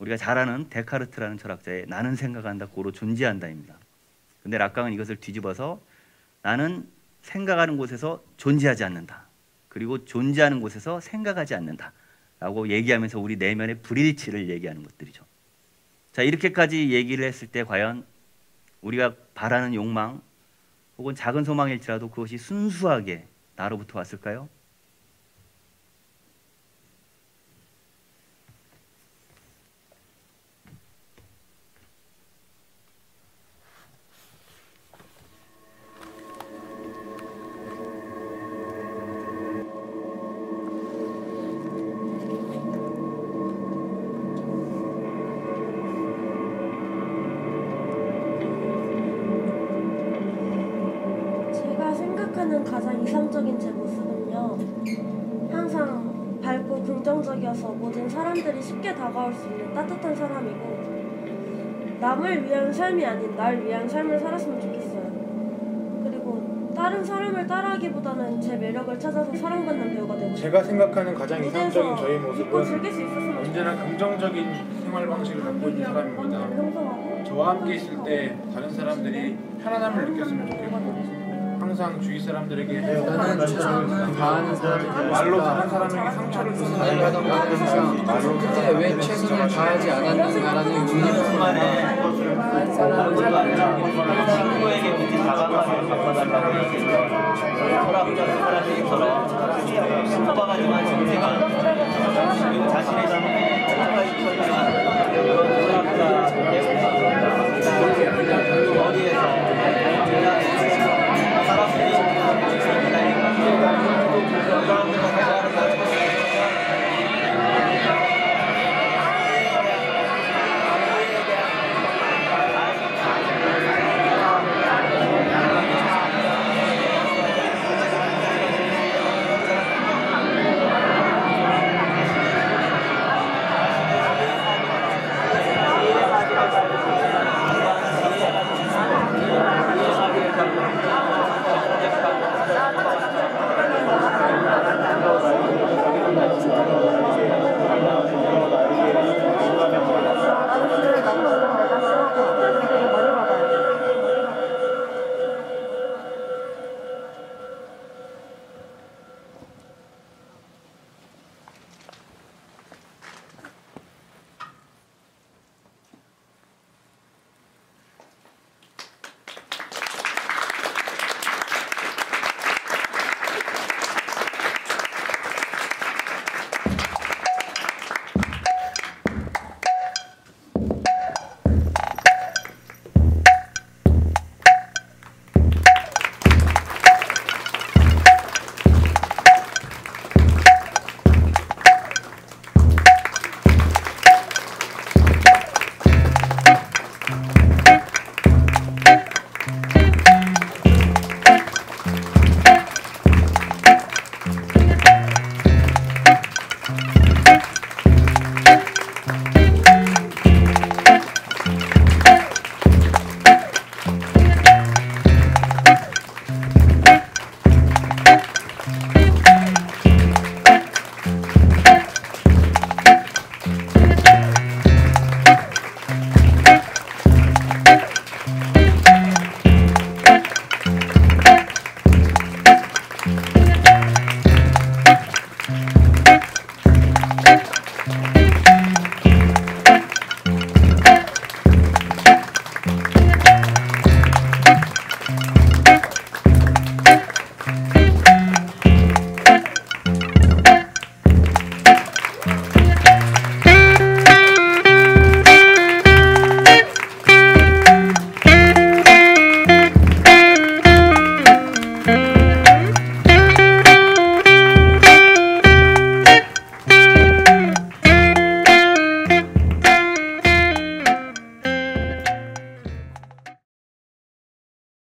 [SPEAKER 19] 우리가 잘 아는 데카르트라는 철학자의 나는 생각한다, 고로 존재한다입니다. 근데 락강은 이것을 뒤집어서 나는 생각하는 곳에서 존재하지 않는다. 그리고 존재하는 곳에서 생각하지 않는다. 라고 얘기하면서 우리 내면의 불일치를 얘기하는 것들이죠. 자, 이렇게까지 얘기를 했을 때 과연 우리가 바라는 욕망 혹은 작은 소망일지라도 그것이 순수하게 나로부터 왔을까요?
[SPEAKER 18] 가장 이상적인 제 모습은요, 항상 밝고 긍정적이어서 모든 사람들이 쉽게 다가올 수 있는 따뜻한 사람이고, 남을 위한 삶이 아닌 날 위한 삶을 살았으면 좋겠어요. 그리고 다른 사람을 따라하기보다는 제 매력을 찾아서 사랑받는 배우가 되고 싶어요.
[SPEAKER 16] 제가 생각하는 가장 이상적인 저의
[SPEAKER 18] 믿고 즐길 수
[SPEAKER 16] 모습은
[SPEAKER 18] 있었으면
[SPEAKER 16] 언제나 긍정적인 생활 방식을 갖고 있는 사람입니다. 저와 함께 있을 때 다른 사람들이 편안함을 느꼈으면 좋겠고, 항상 주위 사람들에게
[SPEAKER 21] 다하는 사람이
[SPEAKER 16] 말로 다른 사람에게 상처를 주는
[SPEAKER 21] 말로 그때 왜 최선을 다하지 않았는가라는
[SPEAKER 19] 친구에게 굳이 다가가서 바꿔달라고 했을 철학자 소크라테스처럼 신박하지만 정직한 그리고 자신의 삶에
[SPEAKER 1] 네.